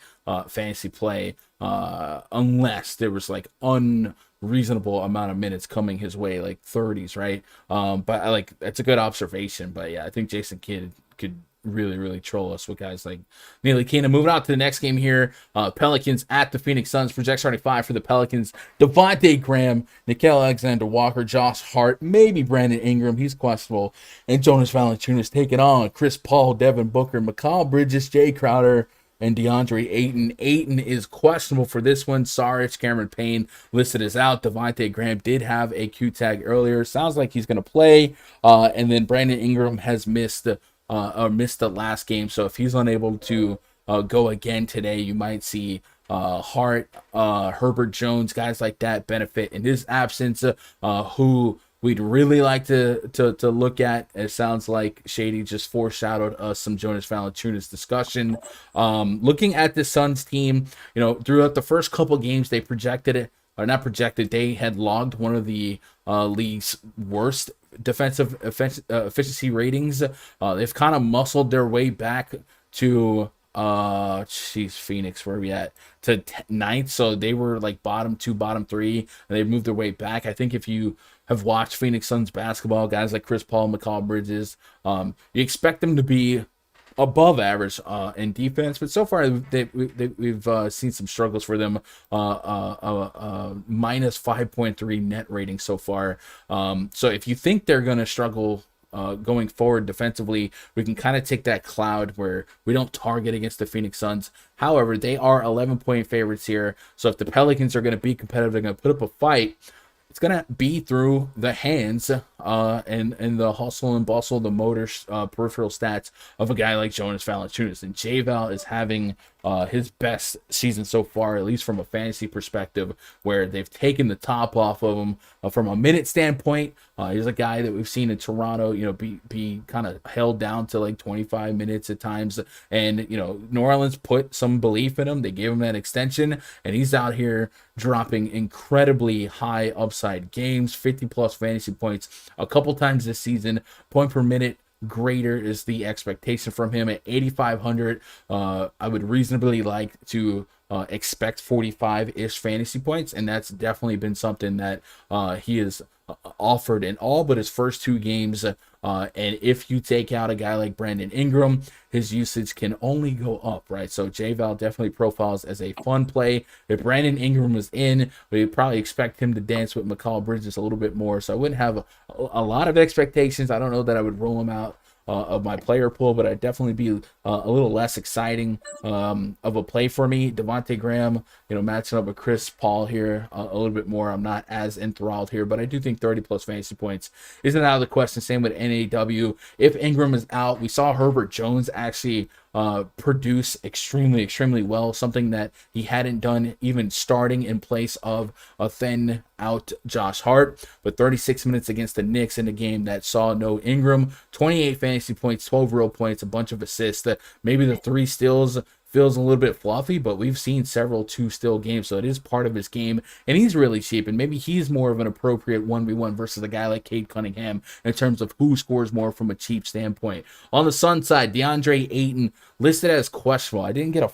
fantasy play, unless there was like unreasonable amount of minutes coming his way, like 30s, right? But that's a good observation. But yeah, I think Jason Kidd could really troll us with guys like Neely Keenan. Moving on to the next game here, Pelicans at the Phoenix Suns. Project starting 5 for the Pelicans: Devontae Graham, Nickeil Alexander-Walker, Josh Hart, maybe Brandon Ingram, he's questionable, and Jonas Valanciunas taking on Chris Paul, Devin Booker, Mikal Bridges, Jay Crowder, and DeAndre Ayton. Ayton is questionable for this one. Saric, Cameron Payne listed as out. Devontae Graham did have a Q tag earlier. Sounds like he's going to play. And then Brandon Ingram has missed the last game. So if he's unable to go again today, you might see Hart, Herbert Jones, guys like that benefit in his absence, who we'd really like to look at. It sounds like Shady just foreshadowed us some Jonas Valanciunas discussion. Looking at the Suns team, throughout the first couple games, they projected it, or not projected, they had logged one of the league's worst defensive efficiency ratings. They've kind of muscled their way back to Phoenix, where are we at? To 9th, so they were like bottom 2, bottom 3, and they've moved their way back. I think if you have watched Phoenix Suns basketball, guys like Chris Paul, Mikal Bridges, you expect them to be above average in defense, but so far we've seen some struggles for them. Minus 5.3 net rating so far. So if you think they're going to struggle going forward defensively, we can kind of take that cloud where we don't target against the Phoenix Suns. However, they are 11-point favorites here. So if the Pelicans are going to be competitive, they're going to put up a fight, it's going to be through the hands and the hustle and bustle, the motor peripheral stats of a guy like Jonas Valanciunas. And J-Val is having his best season so far, at least from a fantasy perspective, where they've taken the top off of him from a minute standpoint. He's a guy that we've seen in Toronto, be kind of held down to like 25 minutes at times. And, New Orleans put some belief in him. They gave him that extension, and he's out here dropping incredibly high upside games, 50-plus fantasy points a couple times this season. Point per minute greater is the expectation from him at 8,500. I would reasonably like to expect 45-ish fantasy points, and that's definitely been something that he has offered in all but his first 2 games. And if you take out a guy like Brandon Ingram, his usage can only go up, right? So J-Val definitely profiles as a fun play. If Brandon Ingram was in, we'd probably expect him to dance with Mikal Bridges a little bit more. So I wouldn't have a lot of expectations. I don't know that I would roll him out of my player pool, but I'd definitely be a little less exciting of a play for me. Devontae Graham, matching up with Chris Paul here a little bit more. I'm not as enthralled here, but I do think 30-plus fantasy points isn't out of the question. Same with NAW. If Ingram is out, we saw Herbert Jones actually produce extremely well, something that he hadn't done even starting in place of a thin out Josh Hart. But 36 minutes against the Knicks in a game that saw no Ingram, 28 fantasy points, 12 real points, a bunch of assists. Maybe the 3 steals feels a little bit fluffy, but we've seen several 2-steal games, so it is part of his game, and he's really cheap, and maybe he's more of an appropriate 1v1 versus a guy like Cade Cunningham in terms of who scores more from a cheap standpoint. On the Sun side, DeAndre Ayton listed as questionable. I didn't get a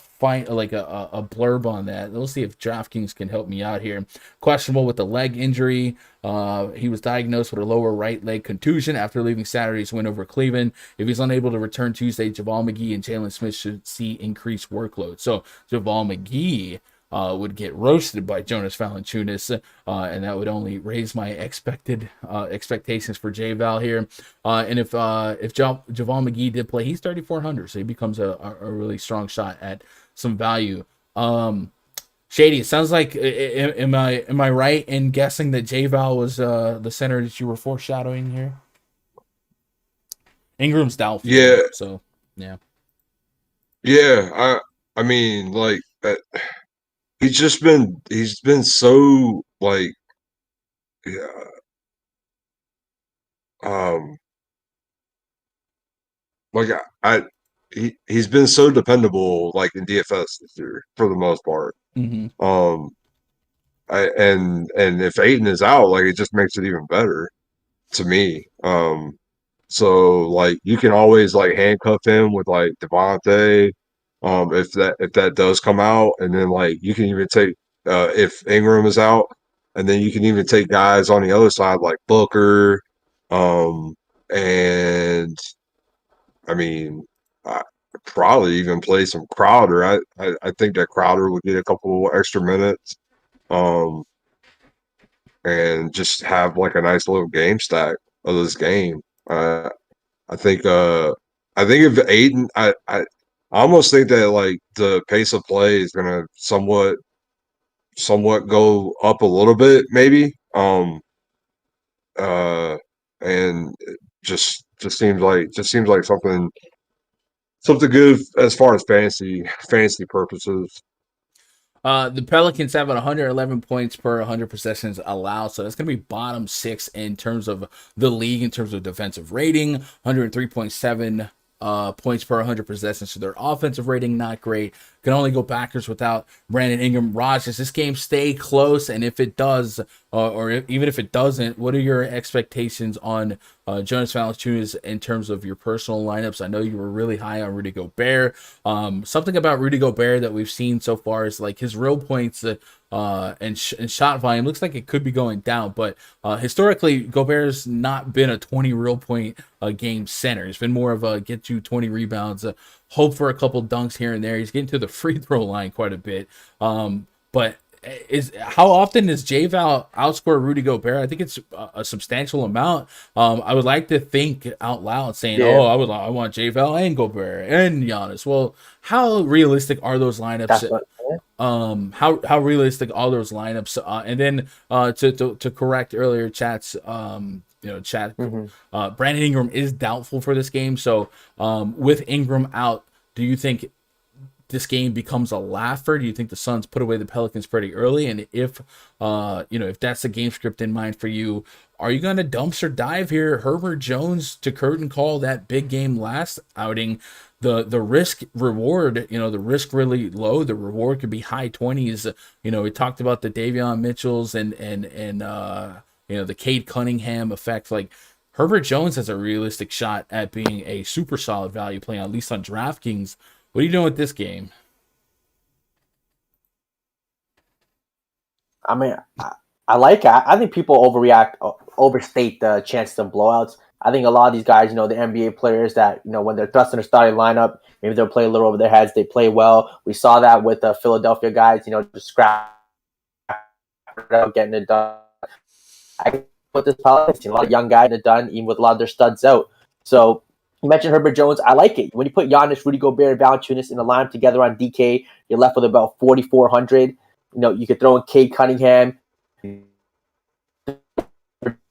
blurb on that. We'll see if DraftKings can help me out here. Questionable with the leg injury. He was diagnosed with a lower right leg contusion after leaving Saturday's win over Cleveland. If he's unable to return Tuesday, JaVale McGee and Jalen Smith should see increased workload. So JaVale McGee would get roasted by Jonas Valanciunas, and that would only raise my expectations for J-Val here. And if JaVale McGee did play, he's 3,400, so he becomes a really strong shot at some value. Shady, it sounds like, am I right in guessing that J-Val was the center that you were foreshadowing here? Ingram's doubtful. Yeah. So yeah. Yeah, I mean, like he's been so like, yeah, like he's been so dependable, like in DFS this year for the most part. Mm-hmm. And if Ayton is out, like it just makes it even better to me. So like you can always like handcuff him with like Devontae, if that does come out, and then like you can even take if Ingram is out, and then you can even take guys on the other side like Booker, and I mean probably even play some Crowder. I think that Crowder would get a couple extra minutes, and just have like a nice little game stack of this game. I think if Aiden, I almost think that like the pace of play is gonna somewhat go up a little bit, maybe. And it just seems like something good as far as fantasy purposes. The Pelicans have 111 points per 100 possessions allowed, so that's going to be bottom 6 in terms of the league in terms of defensive rating. 103.7 points per 100 possessions. So their offensive rating not great. Can only go backwards without Brandon Ingram. Raj, does this game stay close? And if it does, even if it doesn't, what are your expectations on Jonas Valanciunas in terms of your personal lineups? I know you were really high on Rudy Gobert. Something about Rudy Gobert that we've seen so far is like his real points and shot volume looks like it could be going down, but historically Gobert's not been a 20 real point game center. He's been more of a get you 20 rebounds, hope for a couple dunks here and there. He's getting to the free throw line quite a bit, but how often does J-Val outscore Rudy Gobert? I think it's a substantial amount. I would like to think out loud saying, I want J-Val and Gobert and Giannis. Well, how realistic are those lineups? How realistic are those lineups? And then to correct earlier Chat's Brandon Ingram is doubtful for this game. So with Ingram out, do you think this game becomes a laugher? Do you think the Suns put away the Pelicans pretty early? And if that's the game script in mind for you, are you going to dumpster dive here? Herbert Jones to curtain call that big game last outing. The risk reward, the risk really low. The reward could be high 20s. We talked about the Davion Mitchells and the Cade Cunningham effect. Like Herbert Jones has a realistic shot at being a super solid value play, at least on DraftKings. What are you doing with this game? I mean, I like it. I think people overstate the chances of blowouts. I think a lot of these guys, the NBA players that, when they're thrust in their starting lineup, maybe they'll play a little over their heads. They play well. We saw that with the Philadelphia guys, just scrap out, getting it done. I can put this Pelicans, a lot of young guys getting it done, even with a lot of their studs out. So you mentioned Herbert Jones. I like it. When you put Giannis, Rudy Gobert, and Valanciunas in the lineup together on DK, you're left with about 4,400. You could throw in Cade Cunningham,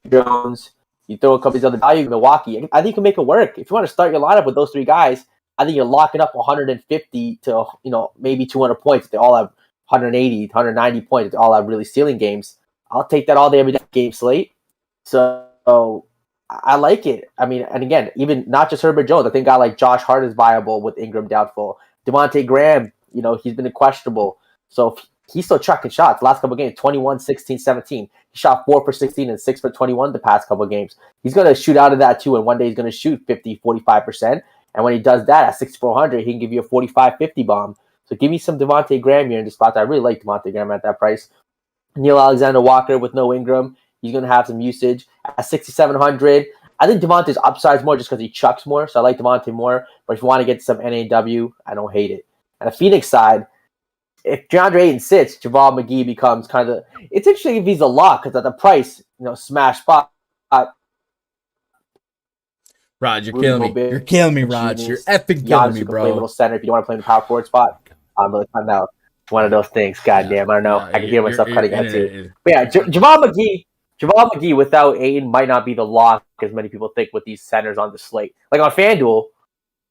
Jones. You throw a couple of these other value in Milwaukee. I think you can make it work. If you want to start your lineup with those three guys, I think you're locking up 150 to maybe 200 points. They all have 180, 190 points. They all have really ceiling games. I'll take that all day, every day game slate. So I like it. I mean, and again, even not just Herbert Jones. I think a guy like Josh Hart is viable with Ingram doubtful. Devontae Graham, he's been questionable. So he's still chucking shots. Last couple of games, 21, 16, 17. He shot 4 for 16 and 6 for 21 the past couple of games. He's going to shoot out of that too, and one day he's going to shoot 50, 45%. And when he does that at 6,400, he can give you a 45, 50 bomb. So give me some Devontae Graham here in this spot. I really like Devontae Graham at that price. Neil Alexander-Walker with no Ingram. He's going to have some usage at 6,700. I think Devontae's upside's more just because he chucks more, so I like Devontae more. But if you want to get some NAW, I don't hate it. And the Phoenix side, if DeAndre Ayton sits, JaVale McGee becomes kind of – it's interesting if he's a lock because at the price, smash spot. Raj, you're killing me. You're killing me, Raj. You're effing killing me, bro. Play a little center if you don't want to play in the power forward spot. I'm really finding out. One of those things. Goddamn, I don't know. I can hear myself cutting out too. But yeah, JaVale McGee without Ayton might not be the lock as many people think with these centers on the slate. Like on Fanduel,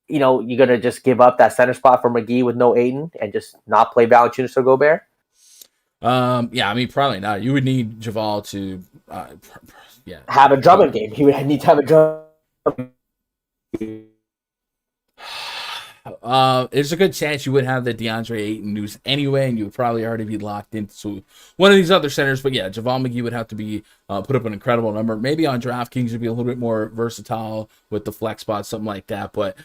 you're going to just give up that center spot for McGee with no Ayton and just not play Valanciunas or Gobert? Yeah, I mean, probably not. You would need JaVale to have a Drummond game. He would need to have a Drummond game. There's a good chance you would have the DeAndre Ayton news anyway, and you would probably already be locked into one of these other centers. But yeah, JaVale McGee would have to be put up an incredible number. Maybe on DraftKings would be a little bit more versatile with the flex spot, something like that. But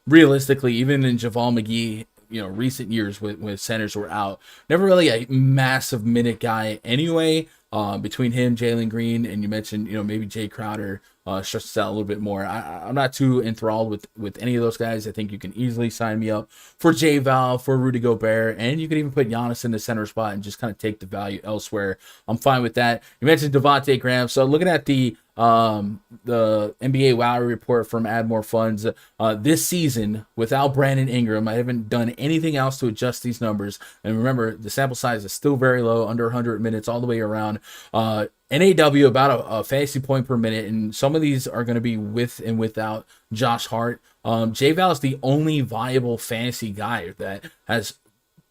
realistically, even in JaVale McGee, recent years with centers were out, never really a massive minute guy anyway. Between him, Jalen Green, and you mentioned maybe Jay Crowder stretch this out a little bit more. I'm not too enthralled with any of those guys. I think you can easily sign me up for J-Val, for Rudy Gobert, and you can even put Giannis in the center spot and just kind of take the value elsewhere. I'm fine with that. You mentioned Devontae Graham. So looking at the NBA Lowry report from Add More Funds, this season without Brandon Ingram, I haven't done anything else to adjust these numbers. And remember, the sample size is still very low, under 100 minutes all the way around. NAW about a fantasy point per minute, and some of these are going to be with and without Josh Hart. J-Val is the only viable fantasy guy that has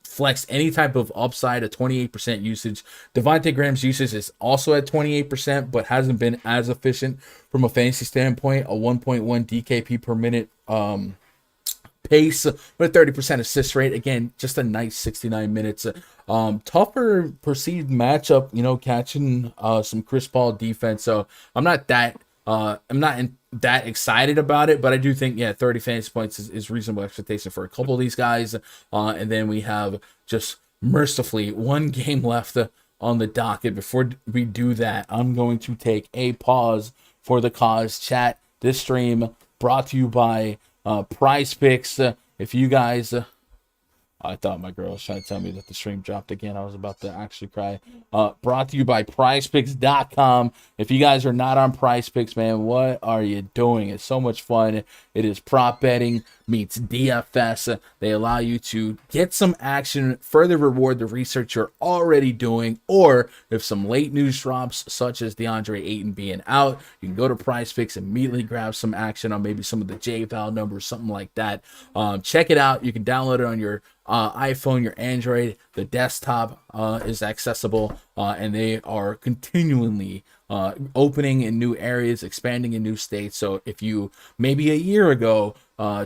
flexed any type of upside at 28% usage. Devontae Graham's usage is also at 28%, but hasn't been as efficient from a fantasy standpoint. A 1.1 DKP per minute pace with a 30% assist rate. Again, just a nice 69 minutes. Tougher perceived matchup, catching some Chris Paul defense. So I'm not that excited about it, but I do think 30 fantasy points is reasonable expectation for a couple of these guys. And then we have just mercifully one game left on the docket. Before we do that, I'm going to take a pause for the cause. Chat, this stream brought to you by PrizePicks. If you guys, I thought my girl was trying to tell me that the stream dropped again. I was about to actually cry. Brought to you by PrizePicks.com. If you guys are not on PrizePicks, man, what are you doing? It's so much fun. It is prop betting meets DFS. They allow you to get some action, further reward the research you're already doing, or if some late news drops, such as DeAndre Ayton being out, you can go to PrizePicks, immediately grab some action on maybe some of the J-Val numbers, something like that. Check it out. You can download it on your iPhone, your Android. The desktop is accessible, and they are continually opening in new areas, expanding in new states. So if you maybe a year ago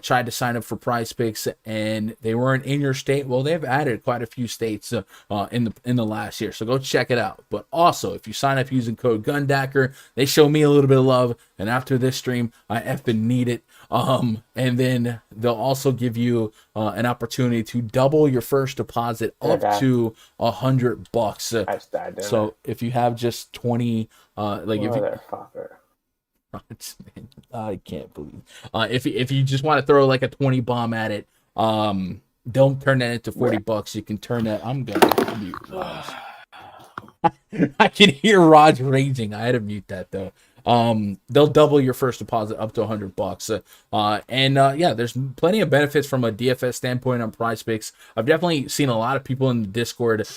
tried to sign up for PrizePicks and they weren't in your state, well, they've added quite a few states in the last year. So go check it out. But also, if you sign up using code GUNDACKER, they show me a little bit of love, and after this stream, I effing need it. And then they'll also give you an opportunity to double your first deposit up to $100. So if you have just 20, I can't believe. If you just want to throw like a 20 bomb at it, don't turn that into $40. You can turn that. I'm gonna mute Raj. I can hear Raj raging. I had to mute that though. They'll double your first deposit up to $100. There's plenty of benefits from a DFS standpoint on PrizePicks. I've definitely seen a lot of people in the Discord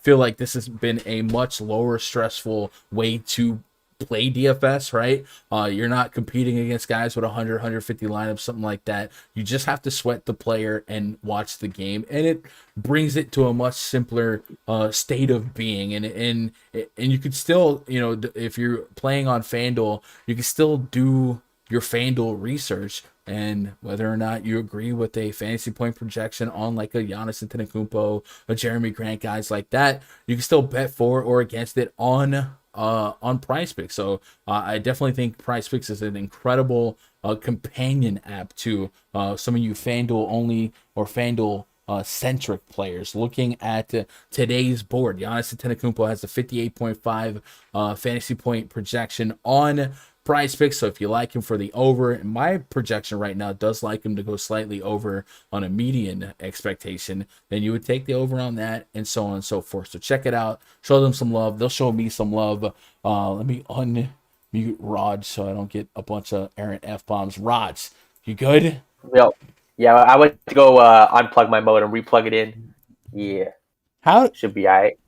feel like this has been a much lower stressful way to play DFS, right? You're not competing against guys with 100, 150 lineups, something like that. You just have to sweat the player and watch the game, and it brings it to a much simpler state of being. And you could still, if you're playing on Fanduel, you can still do your Fanduel research, and whether or not you agree with a fantasy point projection on like a Giannis Antetokounmpo, a Jeremy Grant, guys like that, you can still bet for or against it on PrizePicks. So I definitely think PrizePicks is an incredible companion app to some of you Fanduel only or Fanduel centric players. Looking at today's board, Giannis Antetokounmpo has a 58.5 fantasy point projection on PrizePicks. So if you like him for the over, and my projection right now does like him to go slightly over on a median expectation, then you would take the over on that, and so on and so forth. So check it out. Show them some love. They'll show me some love. Let me unmute Raj so I don't get a bunch of errant F-bombs. Raj, you good? Yeah, I went to go unplug my modem, replug it in. Yeah. How should be all right.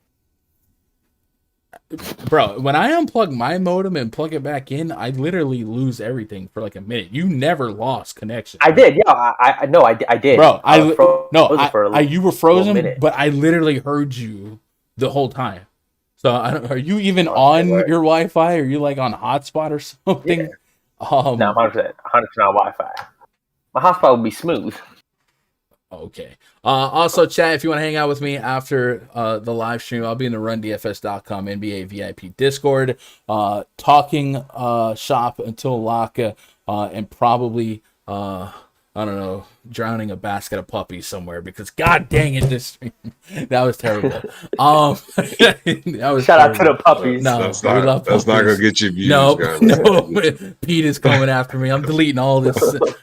Bro, when I unplug my modem and plug it back in, I literally lose everything for like a minute. You never lost connection. I did, yeah. I know, I did. Bro, you were frozen, but I literally heard you the whole time. So are you even on your Wi-Fi? Are you like on hotspot or something? Yeah. No, 100% Wi-Fi. My hotspot would be smooth. Okay. Also, chat, if you want to hang out with me after the live stream, I'll be in the RunDFS.com NBA VIP Discord, talking shop until lock, and probably I don't know, drowning a basket of puppies somewhere because god dang it, this stream that was terrible. That was Shout out to terrible. the puppies. No, That's we love not puppies. gonna get you views, No, guys. no, Pete is coming after me. I'm deleting all this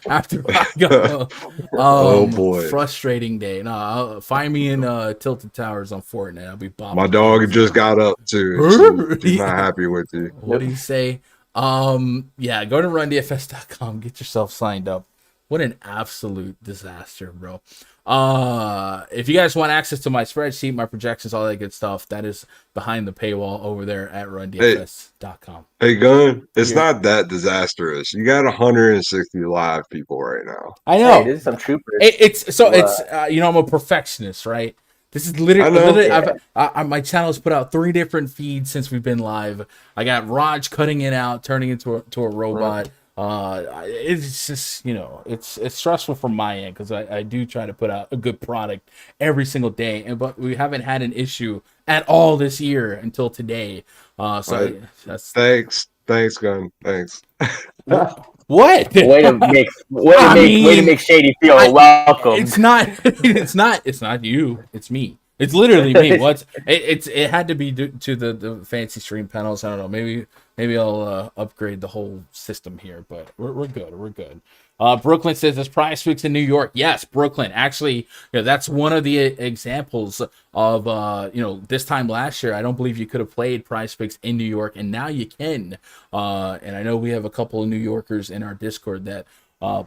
after I go. Oh boy, Frustrating day. No, find me in Tilted Towers on Fortnite. I'll be bopping. my dog just got up too. She's not happy with you. What do you say? Yeah, go to rundfs.com, get yourself signed up. What an absolute disaster, bro. If you guys want access to my spreadsheet, my projections, all that good stuff, that is behind the paywall over there at rundfs.com. Hey, Gun, it's not that disastrous. You got 160 live people right now. I know. Hey, this is some troopers. It's I'm a perfectionist, right? This is literally my channel has put out 3 different feeds since we've been live. I got Raj cutting it out, turning into a robot. It's just, it's stressful from my end because I do try to put out a good product every single day, but we haven't had an issue at all this year until today. So that's thanks, Gun. Thanks. What? Way to make Shady feel welcome. It's not you. It's me. It's literally me. It had to be due to the fancy stream panels. I don't know. Maybe I'll upgrade the whole system here, but we're good. We're good. Brooklyn says there's PrizePicks in New York. Yes, Brooklyn. Actually, that's one of the examples of this time last year. I don't believe you could have played PrizePicks in New York, and now you can. And I know we have a couple of New Yorkers in our Discord that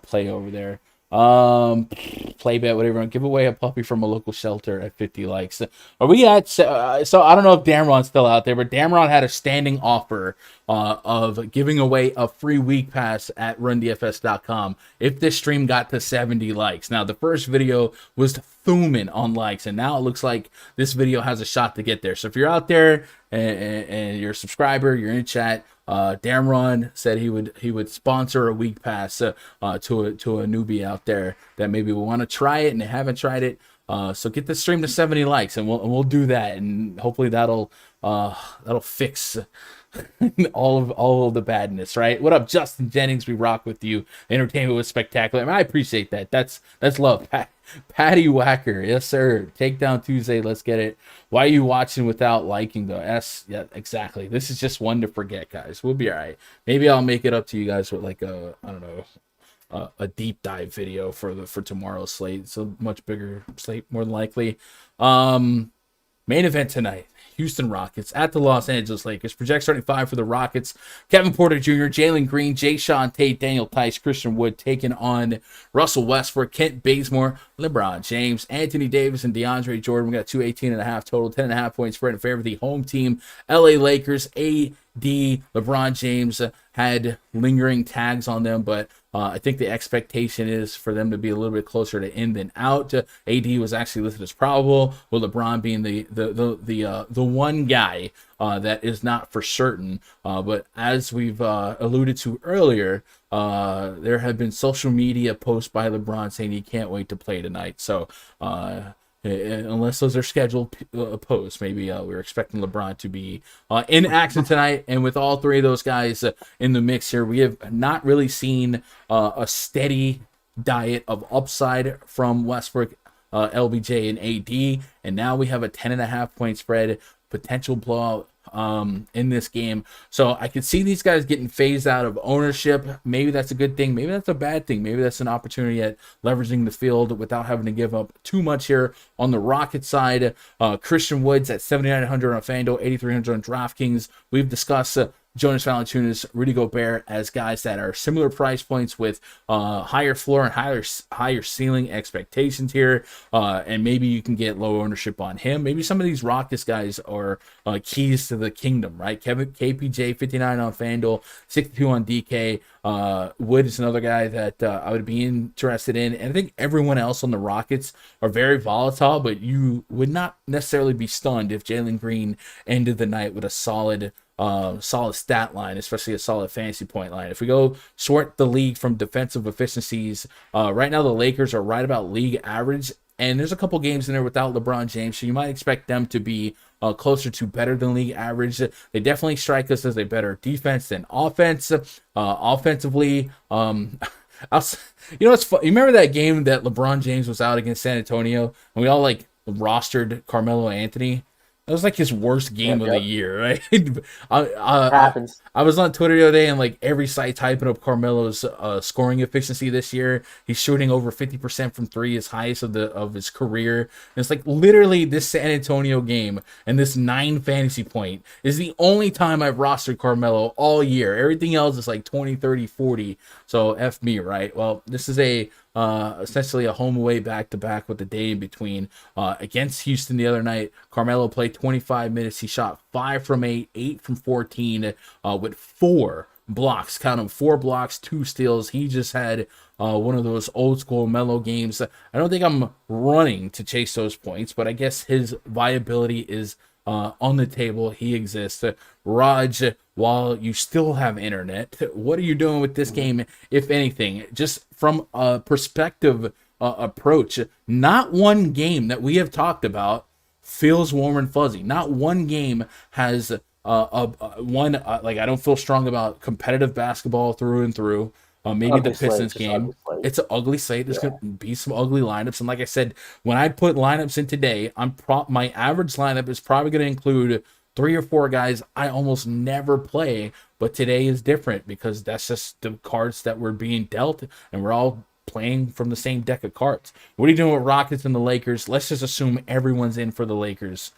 play over there. Play bet, whatever. Give away a puppy from a local shelter at 50 likes. Are we at so I don't know if Damron's still out there, but Damron had a standing offer of giving away a free week pass at rundfs.com if this stream got to 70 likes. Now the first video was thumbing on likes, and now it looks like this video has a shot to get there. So if you're out there and you're a subscriber, you're in chat, Damron said he would sponsor a week pass to a newbie out there that maybe will want to try it and they haven't tried it. So get the stream to 70 likes, and we'll do that, and hopefully that'll fix all of the badness, right? What up, Justin Jennings? We rock with you. Entertainment was spectacular. I appreciate that. That's love. Patty Whacker, yes sir. Takedown Tuesday, let's get it. Why are you watching without liking though? Yeah, exactly. This is just one to forget, guys. We'll be all right. Maybe I'll make it up to you guys with like a deep dive video for tomorrow's slate. It's a much bigger slate, more than likely. Main event tonight. Houston Rockets at the Los Angeles Lakers. Project starting 5 for the Rockets. Kevin Porter Jr., Jalen Green, Jayshawn Tate, Daniel Tice, Christian Wood taking on Russell Westbrook, Kent Bazemore, LeBron James, Anthony Davis, and DeAndre Jordan. We got 218.5 total, 10.5 points spread in favor of the home team. LA Lakers, AD, LeBron James had lingering tags on them, but I think the expectation is for them to be a little bit closer to in than out. AD was actually listed as probable, with LeBron being the one guy that is not for certain. But as we've alluded to earlier, there have been social media posts by LeBron saying he can't wait to play tonight. So unless those are scheduled posts, maybe we're expecting LeBron to be in action tonight. And with all 3 of those guys in the mix here, we have not really seen a steady diet of upside from Westbrook, LBJ, and AD. And now we have a 10.5 point spread, potential blowout in this game. So I could see these guys getting phased out of ownership. Maybe that's a good thing. Maybe that's a bad thing. Maybe that's an opportunity at leveraging the field without having to give up too much here on the Rocket side. Christian Woods at 7,900 on Fanduel, 8,300 on DraftKings. We've discussed Jonas Valanciunas, Rudy Gobert as guys that are similar price points with higher floor and higher ceiling expectations here, and maybe you can get low ownership on him. Maybe some of these Rockets guys are keys to the kingdom, right? KPJ 59 on FanDuel, 62 on DK. Wood is another guy that I would be interested in, and I think everyone else on the Rockets are very volatile, but you would not necessarily be stunned if Jalen Green ended the night with a solid stat line, especially a solid fantasy point line. If we go sort the league from defensive efficiencies, right now the Lakers are right about league average, and there's a couple games in there without LeBron James, so you might expect them to be closer to better than league average. They definitely strike us as a better defense than offense. Offensively, You know what's fun? You remember that game that LeBron James was out against San Antonio, and we all like rostered Carmelo Anthony? That was like his worst game of the year, right? Happens. I was on Twitter the other day, and like every site typing up Carmelo's scoring efficiency this year. He's shooting over 50% from three, his highest of his career. And it's like literally this San Antonio game and this 9 fantasy point is the only time I've rostered Carmelo all year. Everything else is like 20, 30, 40. So F me, right? Well, this is essentially a home away back to back with the day in between. Against Houston the other night, Carmelo played 25 minutes. He shot 5 from 8, 8 from 14, with 4 blocks. Count them, 4 blocks, 2 steals. He just had one of those old school Melo games. I don't think I'm running to chase those points, but I guess his viability is on the table. He exists. Raj, while you still have internet, what are you doing with this game, if anything? Just from a perspective approach, not one game that we have talked about feels warm and fuzzy. Not one game has like I don't feel strong about competitive basketball through and through. Maybe the Pistons game. It's an ugly slate. There's gonna be some ugly lineups, and like I said, when I put lineups in today, my average lineup is probably going to include 3 or 4 guys I almost never play. But today is different because that's just the cards that we're being dealt, and we're all playing from the same deck of cards. What are you doing with Rockets and the Lakers? Let's just assume everyone's in for the Lakers.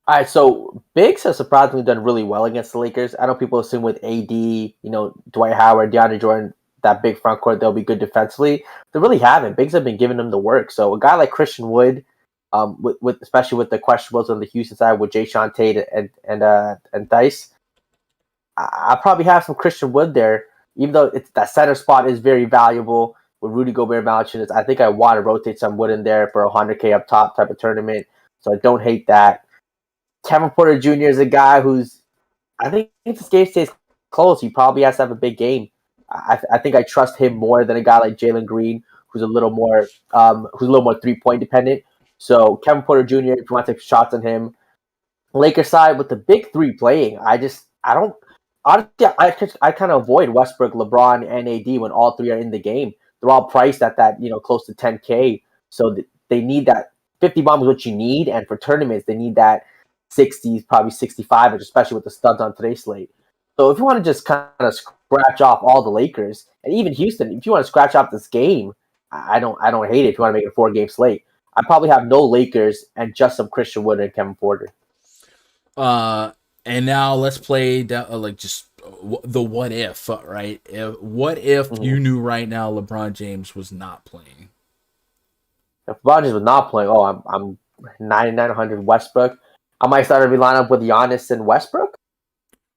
All right, so Biggs has surprisingly done really well against the Lakers. I know people assume with AD, Dwight Howard, DeAndre Jordan, that big front court, they'll be good defensively. They really haven't. Biggs have been giving them the work. So a guy like Christian Wood, with especially with the questionables on the Houston side with Jayshawn Tate and Dice, I probably have some Christian Wood there, even though that center spot is very valuable with Rudy Gobert vouching. I think I want to rotate some Wood in there for a 100K up top type of tournament. So I don't hate that. Kevin Porter Jr. is a guy who's, I think if this game stays close, he probably has to have a big game. I think I trust him more than a guy like Jalen Green, who's a little more 3-point dependent. So Kevin Porter Jr., if you want to take shots on him, Lakers side with the big 3 playing, I don't honestly I kind of avoid Westbrook, LeBron, and AD when all 3 are in the game. They're all priced at that close to 10K, so they need that 50 bomb is what you need, and for tournaments they need that 60s, probably 65, especially with the studs on today's slate. So if you want to just kind of scratch off all the Lakers and even Houston, if you want to scratch off this game, I don't hate it. If you want to make it a 4-game slate, I probably have no Lakers and just some Christian Wood and Kevin Porter. And now let's play just the what if, right? What if you knew right now LeBron James was not playing? If LeBron James was not playing, I'm 9,900 Westbrook. I might start every lineup with Giannis and Westbrook.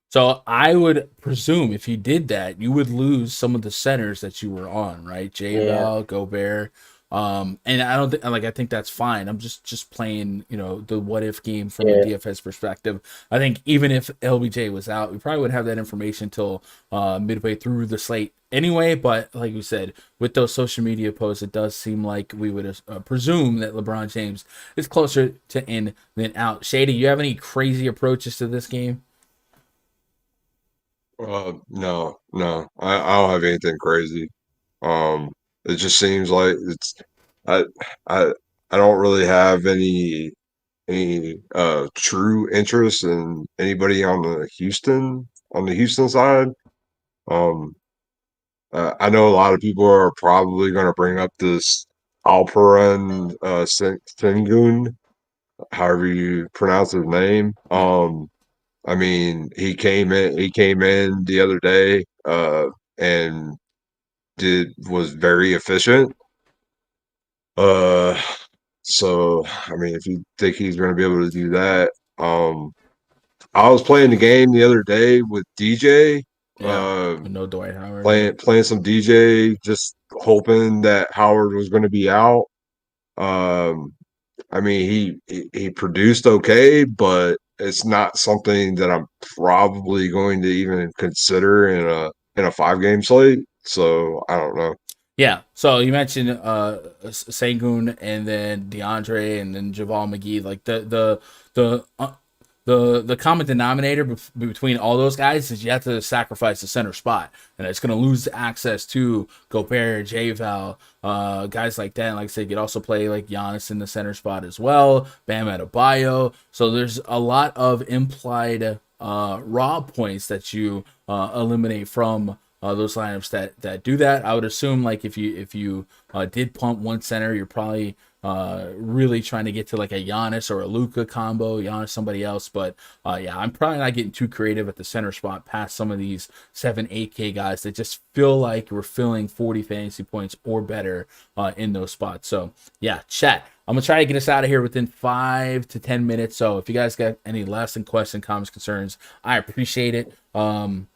So I would presume if you did that, you would lose some of the centers that you were on, right? J-Ball, Gobert. And I don't think I think that's fine. I'm just playing, the what if game from a DFS perspective. I think even if LBJ was out, we probably would have that information until midway through the slate anyway. But like we said, with those social media posts, it does seem like we would presume that LeBron James is closer to in than out. Shady, you have any crazy approaches to this game? No. I don't have anything crazy. It just seems like I I I don't really have any true interest in anybody on the Houston side. Um, I know a lot of people are probably going to bring up this Alperen Sengun, however you pronounce his name. I mean, he came in the other day, and was very efficient. Uh, so I mean, if you think he's going to be able to do that, I was playing the game the other day with DJ. No Dwight Howard. Playing some DJ, just hoping that Howard was going to be out. I mean, he produced okay, but it's not something that I'm probably going to even consider in a 5-game slate. So I don't know. Yeah, so you mentioned Sengun and then DeAndre and then JaVale McGee, like the the common denominator between all those guys is you have to sacrifice the center spot, and it's going to lose access to Gobert, J-Val, guys like that. And like I said, you could also play like Giannis in the center spot as well, Bam Adebayo. So there's a lot of implied raw points that you eliminate from those lineups that do that. I would assume like if you did pump one center, you're probably really trying to get to like a Giannis or a Luka combo, Giannis somebody else. But yeah, I'm probably not getting too creative at the center spot past some of these 7-8K guys that just feel like we're filling 40 fantasy points or better in those spots. So yeah, chat. I'm gonna try to get us out of here within 5 to 10 minutes. So if you guys got any lasting questions, comments, concerns, I appreciate it.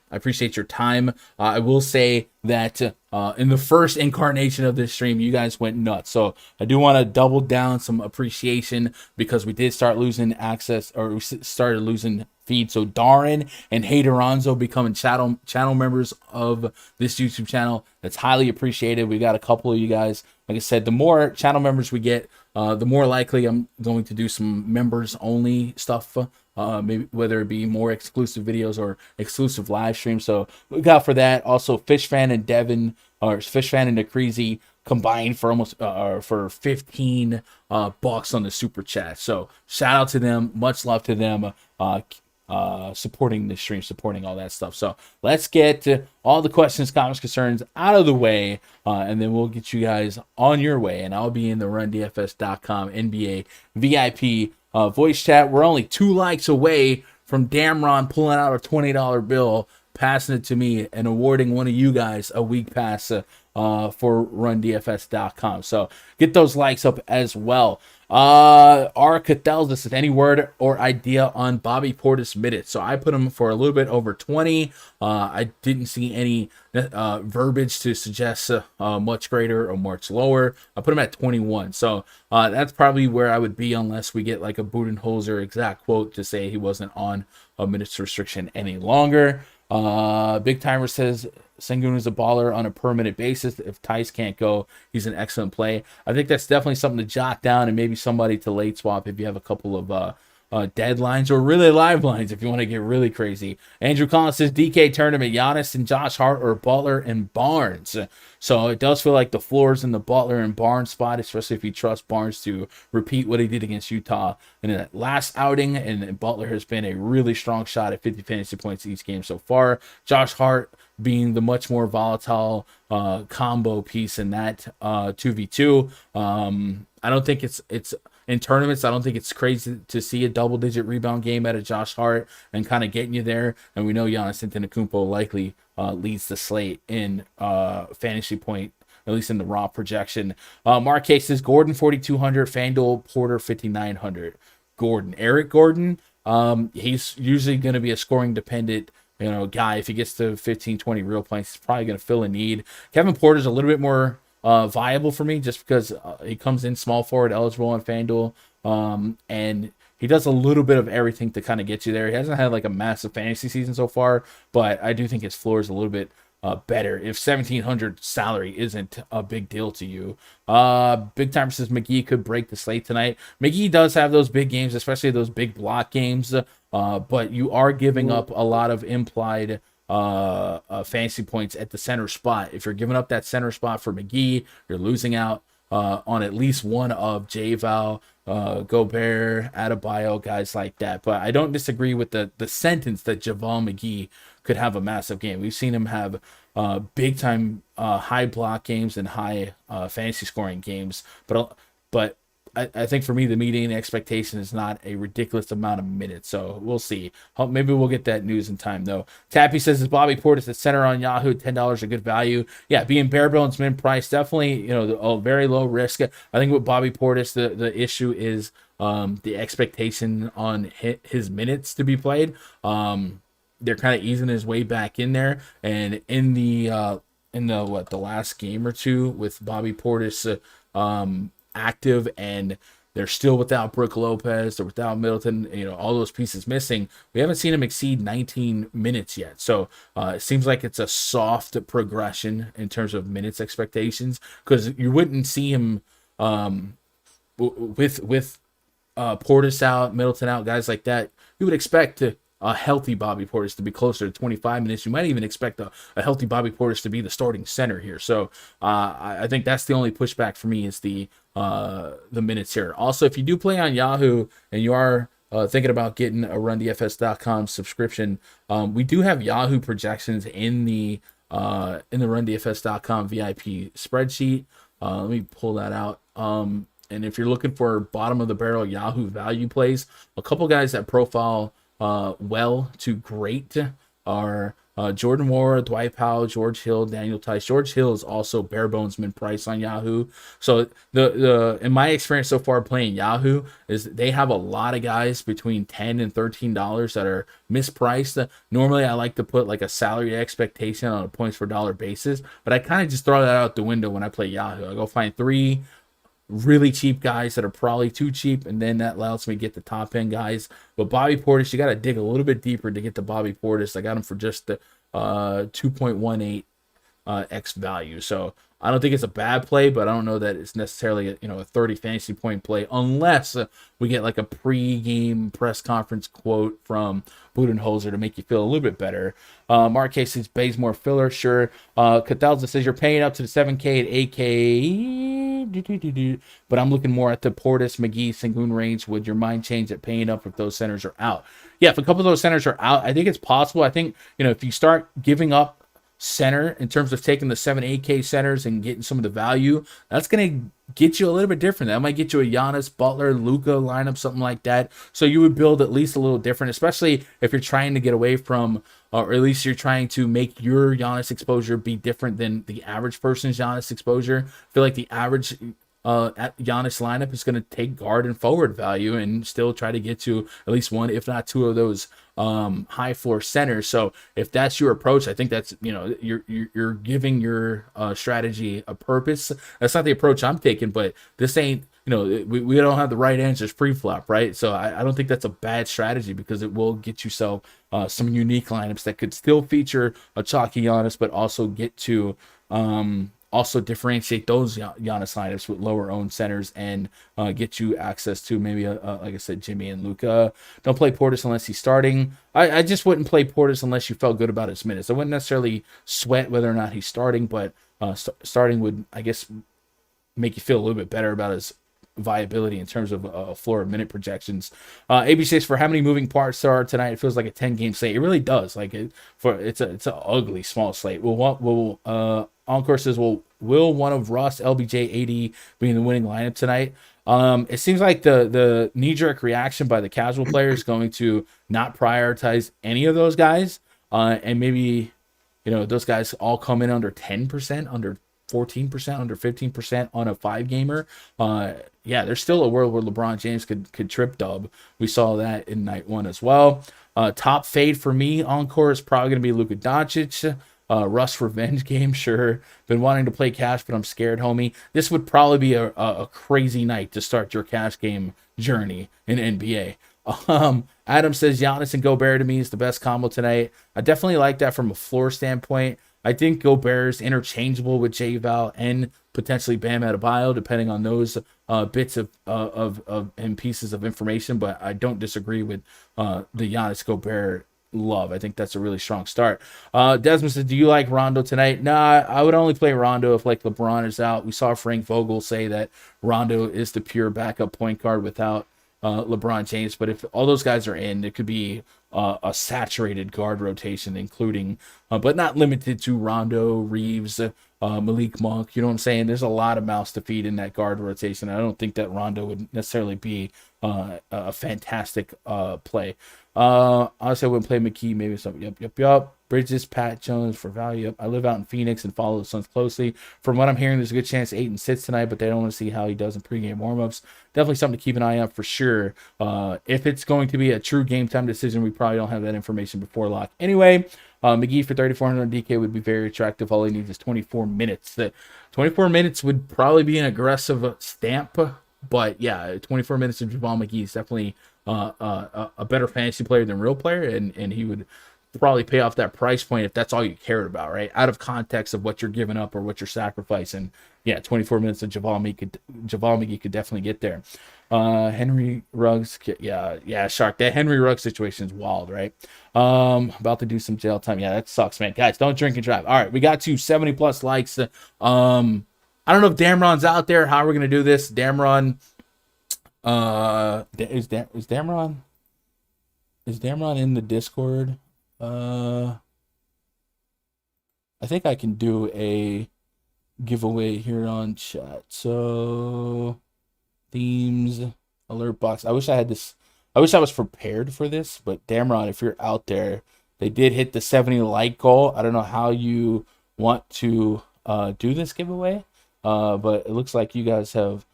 I appreciate your time. I will say that in the first incarnation of this stream, you guys went nuts. So I do want to double down some appreciation because we did start losing access, or we started losing feed. So Darren and Hateronzo becoming channel members of this YouTube channel. That's highly appreciated. We got a couple of you guys. Like I said, the more channel members we get, the more likely I'm going to do some members only stuff. Maybe whether it be more exclusive videos or exclusive live streams. So look out for that. Also, Fishfan and Devin, or Fishfan and Decreasy combined for almost for 15 bucks on the super chat. So shout out to them. Much love to them. Supporting the stream, supporting all that stuff. So let's get all the questions, comments, concerns out of the way, and then we'll get you guys on your way. And I'll be in the RunDFS.com NBA VIP voice chat. We're only 2 likes away from Damron pulling out a $20 bill, passing it to me, and awarding one of you guys a week pass for RunDFS.com. So get those likes up as well. R. Cathell, this is any word or idea on Bobby Portis minutes. So I put him for a little bit over 20. I didn't see any verbiage to suggest much greater or much lower. I put him at 21. So that's probably where I would be unless we get like a Budenholzer exact quote to say he wasn't on a minutes restriction any longer. Big Timer says Sengun is a baller on a permanent basis. If Tice can't go, he's an excellent play. I think that's definitely something to jot down, and maybe somebody to late swap if you have a couple of deadlines or really live lines if you want to get really crazy. Andrew Collins says DK tournament, Giannis and Josh Hart or Butler and Barnes. So it does feel like the floor's in the Butler and Barnes spot, especially if you trust Barnes to repeat what he did against Utah in that last outing. And Butler has been a really strong shot at 50 fantasy points each game so far. Josh Hart being the much more volatile combo piece in that 2v2. I don't think it's in tournaments. I don't think it's crazy to see a double-digit rebound game out of Josh Hart and kind of getting you there. And we know Giannis Antetokounmpo likely leads the slate in fantasy point, at least in the raw projection. Mark K says Gordon 4,200, FanDuel Porter 5,900. Eric Gordon, he's usually going to be a scoring dependent guy. If he gets to 15, 20 real points, he's probably going to fill a need. Kevin Porter's a little bit more viable for me just because he comes in small forward eligible on FanDuel, and he does a little bit of everything to kind of get you there. He hasn't had like a massive fantasy season so far, but I do think his floor is a little bit better if 1,700 salary isn't a big deal to you. Big Time says McGee could break the slate tonight. McGee does have those big games, especially those big block games, but you are giving up a lot of implied fantasy points at the center spot. If you're giving up that center spot for McGee, you're losing out on at least one of J-Val, Gobert, Adebayo, guys like that. But I don't disagree with the sentence that JaVale McGee could have a massive game. We've seen him have big time high block games and high fantasy scoring games. But I think for me, the median expectation is not a ridiculous amount of minutes. So we'll see. Maybe we'll get that news in time, though. Tappy says, is Bobby Portis at center on Yahoo? $10 a good value. Yeah, being bare bones min price, definitely, a very low risk. I think with Bobby Portis, the issue is the expectation on his minutes to be played. They're kind of easing his way back in there. And in the last game or two with Bobby Portis active, and they're still without Brook Lopez, they're without Middleton, all those pieces missing. We haven't seen him exceed 19 minutes yet. So it seems like it's a soft progression in terms of minutes expectations, because you wouldn't see him with Portis out, Middleton out, guys like that, you would expect a healthy Bobby Portis to be closer to 25 minutes. You might even expect a healthy Bobby Portis to be the starting center here. So I think that's the only pushback for me is the minutes here. Also, if you do play on Yahoo and you are thinking about getting a RunDFS.com subscription, we do have Yahoo projections in the RunDFS.com VIP spreadsheet. Let me pull that out. And if you're looking for bottom of the barrel Yahoo value plays, a couple guys that profile well to great are Jordan Moore, Dwight Powell, George Hill, Daniel Tice. George Hill is also bare bones min price on Yahoo. So the in my experience so far playing Yahoo is they have a lot of guys between $10 and $13 that are mispriced. Normally I like to put like a salary expectation on a points per dollar basis, but I kind of just throw that out the window when I play Yahoo. I go find 3 really cheap guys that are probably too cheap, and then that allows me to get the top end guys. But Bobby Portis, you got to dig a little bit deeper to get to Bobby Portis. I got him for just the 2.18 x value. So I don't think it's a bad play, but I don't know that it's necessarily a 30 fantasy point play unless we get like a pre-game press conference quote from Budenholzer to make you feel a little bit better. Mark K says Bazemore filler, sure. Cathalza says you're paying up to the 7K at 8K, but I'm looking more at the Portis, McGee, Sengun range. Would your mind change at paying up if those centers are out? Yeah, if a couple of those centers are out, I think it's possible. I think if you start giving up center in terms of taking the 7-8K centers and getting some of the value, that's going to get you a little bit different. That might get you a Giannis, Butler, Luka lineup, something like that. So you would build at least a little different, especially if you're trying to get away from, or at least you're trying to make your Giannis exposure be different than the average person's Giannis exposure. I feel like the average at Giannis lineup is going to take guard and forward value and still try to get to at least one, if not two of those high floor centers. So if that's your approach, I think that's you're giving your strategy a purpose. That's not the approach I'm taking, but this ain't we don't have the right answers pre-flop, right? So I don't think that's a bad strategy because it will get yourself some unique lineups that could still feature a chalky Giannis, but also get to also differentiate those Giannis lineups with lower owned centers and get you access to maybe like I said, Jimmy and Luka. Don't play Portis unless he's starting. I just wouldn't play Portis unless you felt good about his minutes. I wouldn't necessarily sweat whether or not he's starting, but starting would, I guess, make you feel a little bit better about his viability in terms of floor minute projections. AB says for how many moving parts there are tonight, it feels like a 10-game slate. It really does. Like it's an ugly small slate. Encore says, will one of Ross, LBJ, AD be in the winning lineup tonight? It seems like the knee-jerk reaction by the casual player is going to not prioritize any of those guys, and maybe those guys all come in under 10%, under 14%, under 15% on a 5-gamer. Yeah, there's still a world where LeBron James could trip dub. We saw that in night 1 as well. Top fade for me, Encore, is probably going to be Luka Doncic. Russ revenge game, sure. Been wanting to play cash, but I'm scared, homie. This would probably be a crazy night to start your cash game journey in NBA. Adam says Giannis and Gobert to me is the best combo tonight. I definitely like that from a floor standpoint. I think Gobert is interchangeable with J-Val and potentially Bam Adebayo, depending on those bits of and pieces of information. But I don't disagree with the Giannis Gobert love. I think that's a really strong start. Desmond says, do you like Rondo tonight? Nah, I would only play Rondo if like LeBron is out. We saw Frank Vogel say that Rondo is the pure backup point guard without LeBron James. But if all those guys are in, it could be a saturated guard rotation, including but not limited to Rondo, Reeves, Malik Monk. You know what I'm saying? There's a lot of mouths to feed in that guard rotation. I don't think that Rondo would necessarily be a fantastic play. Honestly, I wouldn't play McKee. Maybe something. Yep. Bridges, Pat Jones for value. Yep. I live out in Phoenix and follow the Suns closely. From what I'm hearing, there's a good chance Ayton sits tonight, but they don't want to see how he does in pregame warmups. Definitely something to keep an eye on for sure. If it's going to be a true game time decision, we probably don't have that information before lock. Anyway, McGee for 3,400 DK would be very attractive. All he needs is 24 minutes. The 24 minutes would probably be an aggressive stamp, but yeah, 24 minutes of Javon McGee is definitely a better fantasy player than real player, and he would probably pay off that price point if that's all you cared about, right? Out of context of what you're giving up or what you're sacrificing. Yeah, 24 minutes of Javal McGee could definitely get there. Henry Ruggs, yeah, Shark. That Henry Ruggs situation is wild, right? About to do some jail time. Yeah, that sucks, man. Guys, don't drink and drive. All right, we got to 70 plus likes. I don't know if Damron's out there. How we're gonna do this? Damron, is Damron in the Discord? I think I can do a giveaway here on chat. So themes, alert box. I wish I was prepared for this, but Damron, if you're out there, they did hit the 70 like goal. I don't know how you want to do this giveaway, but it looks like you guys have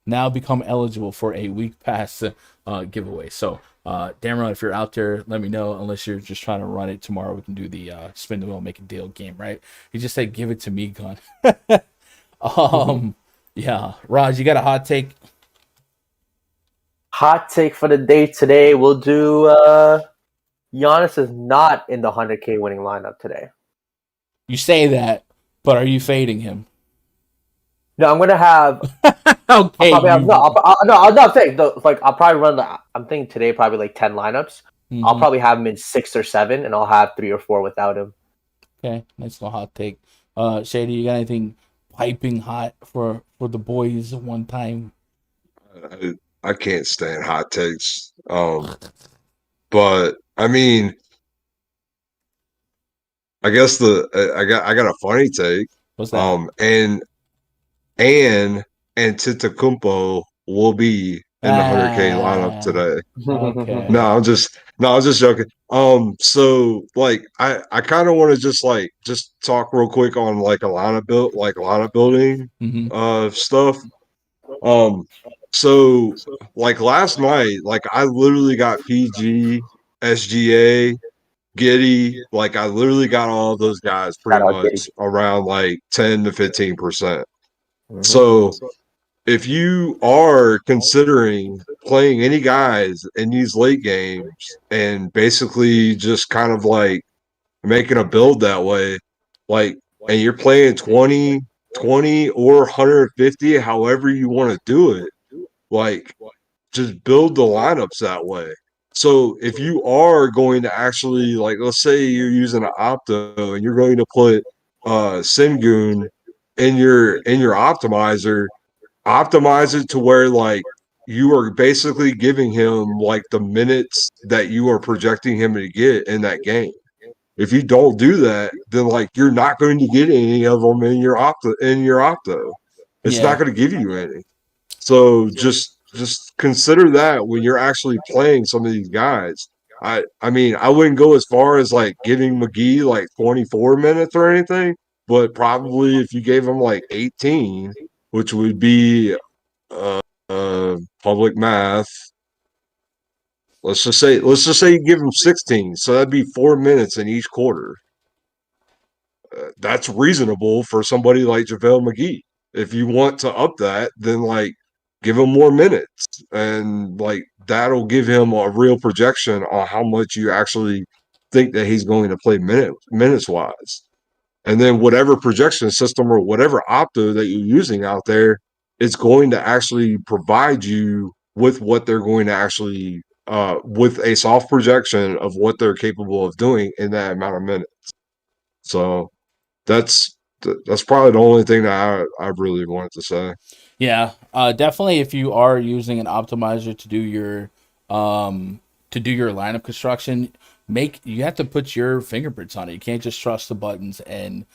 now become eligible for a week pass giveaway. So Damron, if you're out there, let me know. Unless you're just trying to run it tomorrow, we can do the spin the wheel, make a deal game, right? You just said give it to me, gun. Yeah, Raj, you got a hot take? Hot take for the day today. We'll do Giannis is not in the 100K winning lineup today. You say that, but are you fading him? No, I'm gonna have. Okay. I'm saying like I'll probably run I'm thinking today probably like 10 lineups. Mm-hmm. I'll probably have him in 6 or 7, and I'll have 3 or 4 without him. Okay, nice little hot take. Shady, you got anything piping hot for the boys one time? I can't stand hot takes. But I mean, I guess I got a funny take. What's that? And Antetokounmpo will be in the 100K lineup today. Okay. No, I'm just joking. So like I kind of want to just talk real quick on like a lineup building stuff. So like last night, like I literally got PG, SGA, Giddy, like I literally got all of those guys pretty much around like 10 to 15%. So if you are considering playing any guys in these late games and basically just kind of like making a build that way, like, and you're playing 20 or 150, however you want to do it, like, just build the lineups that way. So if you are going to actually, like, let's say you're using an Opto and you're going to put Sengun in your optimizer, optimize it to where like you are basically giving him like the minutes that you are projecting him to get in that game. If you don't do that, then like you're not going to get any of them in your opto. It's not going to give you any. So just consider that when you're actually playing some of these guys. I mean, I wouldn't go as far as like giving McGee like 24 minutes or anything, but probably if you gave him like 18, which would be public math. Let's just say you give him 16, so that'd be 4 minutes in each quarter. That's reasonable for somebody like JaVale McGee. If you want to up that, then like give him more minutes, and like that'll give him a real projection on how much you actually think that he's going to play minutes wise. And then whatever projection system or whatever opto that you're using out there, it's going to actually provide you with what they're going to actually with a soft projection of what they're capable of doing in that amount of minutes. So that's probably the only thing that I really wanted to say. Yeah, definitely. If you are using an optimizer to do your lineup construction, you have to put your fingerprints on it. You can't just trust the buttons and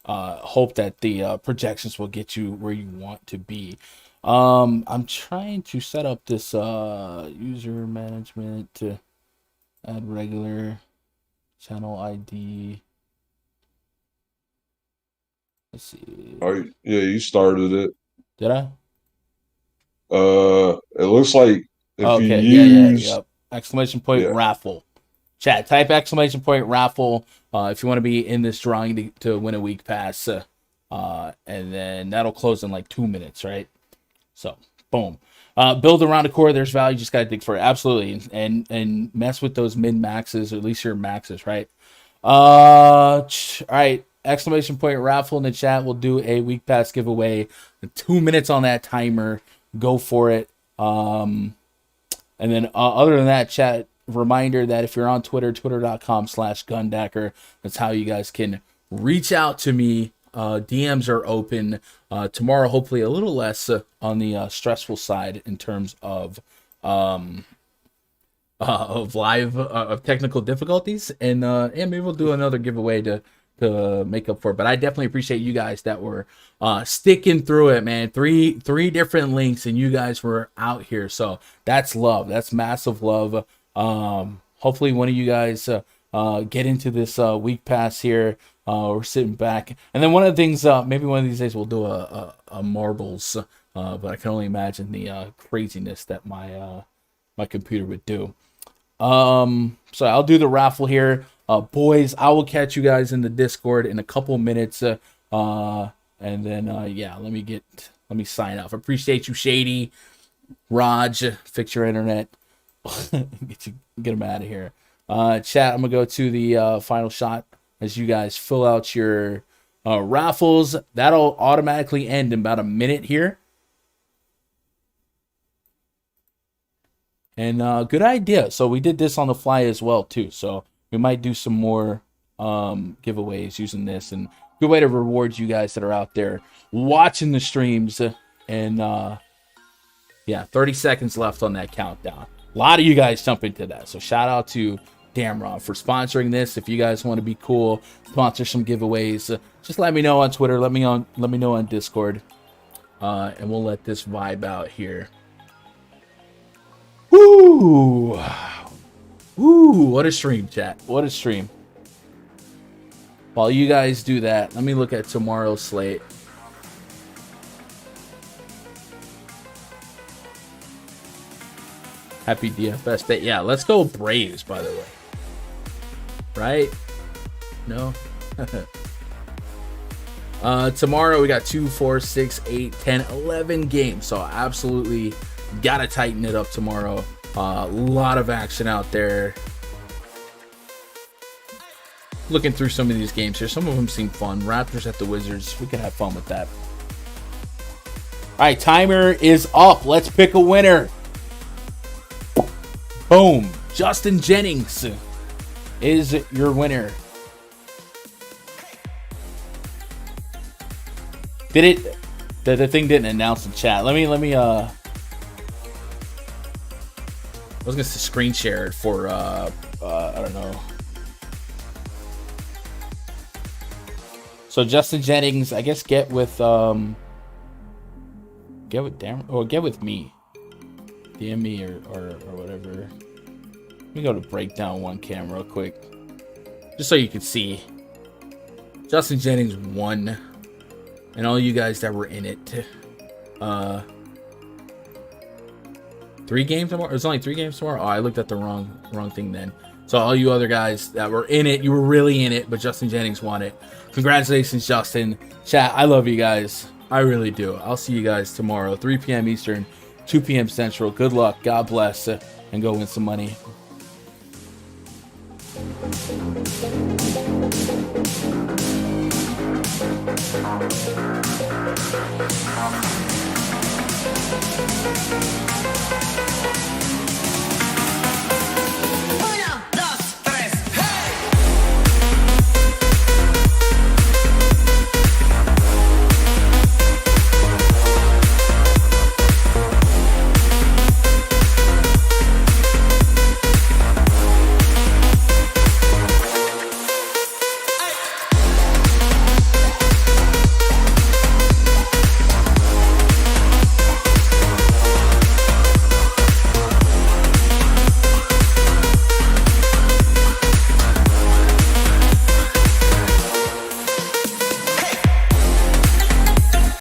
hope that the projections will get you where you want to be. I'm trying to set up this user management to add regular channel ID. Let's see. Oh yeah, you started it. Did I? It looks like if you use exclamation point raffle. Chat, type exclamation point raffle if you want to be in this drawing to win a week pass. And then that'll close in like 2 minutes, right? So, boom. Build around the core. There's value. Just got to dig for it. Absolutely. And mess with those min maxes, or at least your maxes, right? All right. Exclamation point raffle in the chat. We'll do a week pass giveaway. 2 minutes on that timer. Go for it. And then other than that, chat, reminder that if you're on Twitter, twitter.com/Gundacker, that's how you guys can reach out to me. DMs are open tomorrow, hopefully a little less on the stressful side in terms of live of technical difficulties, and maybe we'll do another giveaway to make up for it. But I definitely appreciate you guys that were sticking through it, man. Three different links, and you guys were out here, so that's love. That's massive love. Hopefully one of you guys get into this week pass here. We're sitting back, and then one of the things, maybe one of these days we'll do a marbles, but I can only imagine the craziness that my computer would do. So I'll do the raffle here. Boys, I will catch you guys in the Discord in a couple minutes. And then, let me sign off. Appreciate you, Shady. Raj, fix your internet. Get them out of here. Chat, I'm going to go to the final shot as you guys fill out your raffles. That'll automatically end in about a minute here. And good idea. So we did this on the fly as well, too. So we might do some more giveaways using this. And good way to reward you guys that are out there watching the streams. And 30 seconds left on that countdown. A lot of you guys jump into that. So shout out to Damron for sponsoring this. If you guys want to be cool, sponsor some giveaways, just let me know on Twitter. Let me know on Discord. And we'll let this vibe out here. Woo! Woo! What a stream, chat. What a stream. While you guys do that, let me look at tomorrow's slate. Happy DFS Day. Yeah, let's go Braves, by the way. Right? No? Tomorrow we got 2, 4, 6, 8, 10, 11 games. So absolutely gotta tighten it up tomorrow. A lot of action out there. Looking through some of these games here. Some of them seem fun. Raptors at the Wizards. We can have fun with that. All right, timer is up. Let's pick a winner. Boom. Justin Jennings is your winner. Did it? The thing didn't announce in chat. Let me I was gonna say screen share it for I don't know. So Justin Jennings, I guess get with Darren, or get with me. DM me or whatever. Let me go to breakdown one cam real quick. Just so you can see. Justin Jennings won. And all you guys that were in it. 3 games tomorrow? There's only 3 games tomorrow? Oh, I looked at the wrong thing then. So all you other guys that were in it, you were really in it, but Justin Jennings won it. Congratulations, Justin. Chat, I love you guys. I really do. I'll see you guys tomorrow, 3 p.m. Eastern, 2 p.m. Central. Good luck. God bless. And go win some money.